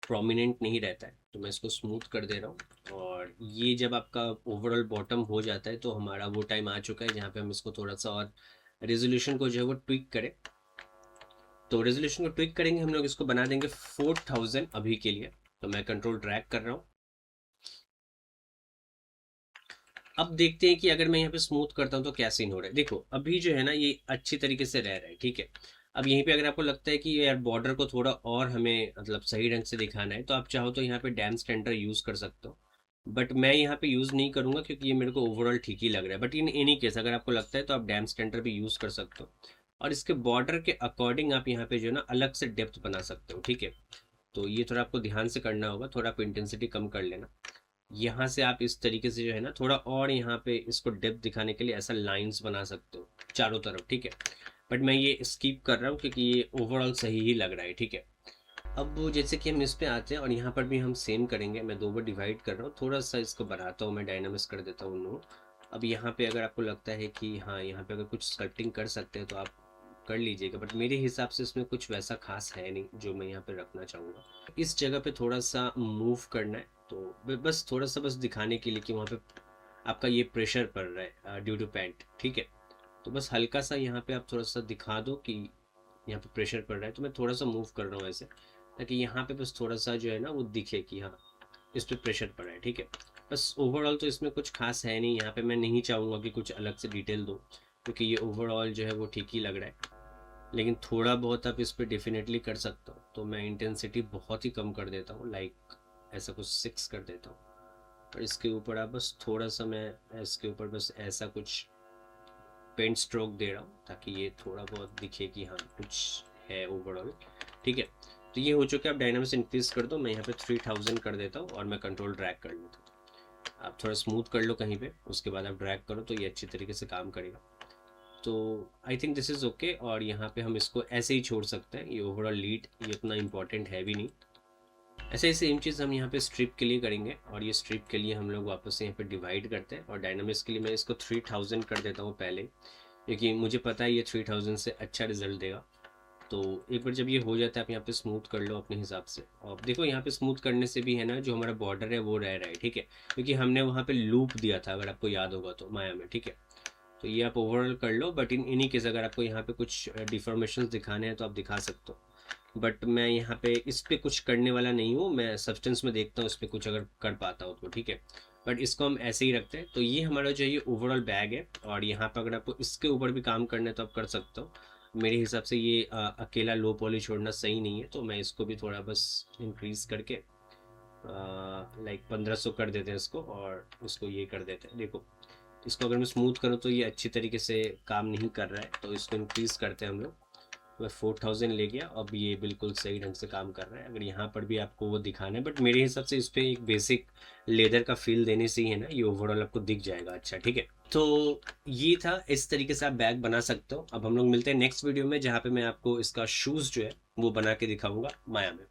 प्रोमिनेंट नहीं रहता है, तो मैं इसको स्मूथ कर दे रहा हूँ। और ये जब आपका ओवरऑल बॉटम हो जाता है तो हमारा वो टाइम आ चुका है जहाँ पे हम इसको थोड़ा सा और रेजोल्यूशन को जो है वो ट्विक करें। तो रेजोल्यूशन को ट्विक करेंगे हम लोग, इसको बना देंगे 4000 अभी के लिए। तो मैं कंट्रोल ड्रैग कर रहा हूँ। अब देखते हैं कि अगर मैं यहाँ पे स्मूथ करता हूँ तो क्या सीन हो रहा है। देखो अभी जो है ना ये अच्छी तरीके से रह रहा है। ठीक है, अब यहीं पे अगर आपको लगता है कि यार बॉर्डर को थोड़ा और हमें मतलब सही ढंग से दिखाना है, तो आप चाहो तो यहाँ पे डैम स्टैंडर यूज़ कर सकते हो। बट मैं यहाँ पे यूज़ नहीं करूँगा क्योंकि ये मेरे को ओवरऑल ठीक ही लग रहा है। बट इन एनी केस अगर आपको लगता है तो आप डैम स्टैंडर भी यूज़ कर सकते हो, और इसके बॉर्डर के अकॉर्डिंग आप यहाँ पे जो है ना अलग से डेप्थ बना सकते हो, ठीक है। तो ये थोड़ा आपको ध्यान से करना होगा, थोड़ा आप इंटेंसिटी कम कर लेना। यहाँ से आप इस तरीके से जो है ना थोड़ा और यहाँ पे इसको डेप्थ दिखाने के लिए ऐसा लाइंस बना सकते हो चारों तरफ, ठीक है। बट मैं ये स्किप कर रहा हूँ क्योंकि ये ओवरऑल सही ही लग रहा है, ठीक है। अब वो जैसे कि हम इस पे आते हैं और यहाँ पर भी हम सेम करेंगे। मैं दो बार डिवाइड कर रहा हूँ, थोड़ा सा इसको बढ़ाता हूँ, मैं डायनामिक्स कर देता हूँ नो। अब यहाँ पे अगर आपको लगता है कि हाँ यहाँ पे अगर कुछ स्कल्पटिंग कर सकते हैं तो आप कर लीजिएगा, बट मेरे हिसाब से इसमें कुछ वैसा खास है नहीं जो मैं यहाँ पे रखना चाहूँगा। इस जगह पे थोड़ा सा मूव करना है, तो बस थोड़ा सा बस दिखाने के लिए कि वहाँ पे आपका ये प्रेशर पड़ रहा है ड्यू टू पैंट, ठीक है। तो बस हल्का सा यहाँ पे आप थोड़ा सा दिखा दो कि यहाँ पे प्रेशर पड़ रहा है, तो मैं थोड़ा सा मूव कर रहा हूँ ऐसे, ताकि यहाँ पे बस थोड़ा सा जो है ना वो दिखे कि हाँ इस पे प्रेशर पड़ रहा है, ठीक है। बस ओवरऑल तो इसमें कुछ खास है नहीं, यहाँ पे मैं नहीं चाहूँगा कि कुछ अलग से डिटेल दो क्योंकि ये ओवरऑल जो है वो ठीक ही लग रहा है। लेकिन थोड़ा बहुत आप इस पर डेफिनेटली कर सकते हो, तो मैं इंटेंसिटी बहुत ही कम कर देता हूँ, लाइक ऐसा कुछ 6 कर देता हूँ। और इसके ऊपर आप बस थोड़ा सा मैं इसके ऊपर बस ऐसा कुछ पेंट स्ट्रोक दे रहा हूँ ताकि ये थोड़ा बहुत दिखे कि हाँ कुछ है ओवरऑल, ठीक है। तो ये हो चुका है। आप डायनामिक्स इंक्रीज कर दो, मैं यहाँ पे 3000 कर देता हूँ और मैं कंट्रोल ड्रैग कर लेता हूँ। आप थोड़ा स्मूथ कर लो कहीं पे, उसके बाद आप ड्रैग करो तो ये अच्छी तरीके से काम करेगा। तो I think this is okay, और यहाँ पे हम इसको ऐसे ही छोड़ सकते हैं। ये ओवरऑल लीड ये इतना इंपॉर्टेंट है भी नहीं। ऐसे ही सेम चीज़ हम यहाँ पे स्ट्रिप के लिए करेंगे, और ये स्ट्रिप के लिए हम लोग वापस से यहाँ पे डिवाइड करते हैं, और डायनामिक्स के लिए मैं इसको 3000 कर देता हूँ पहले, क्योंकि मुझे पता है ये 3000 से अच्छा रिजल्ट देगा। तो एक बार जब ये हो जाता है आप यहाँ पे स्मूथ कर लो अपने हिसाब से। और देखो यहाँ पे स्मूथ करने से भी है ना जो हमारा बॉर्डर है वो रह रहा है, ठीक है, क्योंकि हमने वहाँ पे लूप दिया था अगर आपको याद होगा तो माया में, ठीक है। तो ये आप ओवरऑल कर लो, बट इन इन्हीं केस अगर आपको यहाँ पे कुछ डिफॉर्मेशन दिखाने हैं तो आप दिखा सकते हो। बट मैं यहाँ पे इस पे कुछ करने वाला नहीं हूँ, मैं सब्सटेंस में देखता हूँ इस पे कुछ अगर कर पाता हूँ तो, ठीक है। बट इसको हम ऐसे ही रखते हैं। तो ये हमारा जो ये ओवरऑल बैग है, और यहाँ पर अगर आपको इसके ऊपर भी काम करना है तो आप कर सकते हो। मेरे हिसाब से ये अकेला लो पॉली छोड़ना सही नहीं है, तो मैं इसको भी थोड़ा बस इंक्रीज करके लाइक 1500 कर देते हैं इसको, और इसको ये कर देते हैं। देखो इसको अगर मैं स्मूथ करूँ तो ये अच्छी तरीके से काम नहीं कर रहा है, तो इसको इंक्रीज़ करते हैं हम लोग। मैं 4000 ले गया, अब ये बिल्कुल सही ढंग से काम कर रहा है। अगर यहाँ पर भी आपको वो दिखाना है, बट मेरे हिसाब से इस पर एक बेसिक लेदर का फील देने से ही है ना ये ओवरऑल आपको दिख जाएगा अच्छा, ठीक है। तो ये था, इस तरीके से आप बैग बना सकते हो। अब हम लोग मिलते हैं नेक्स्ट वीडियो में जहाँ पे मैं आपको इसका शूज़ जो है वो बना के दिखाऊंगा माया में।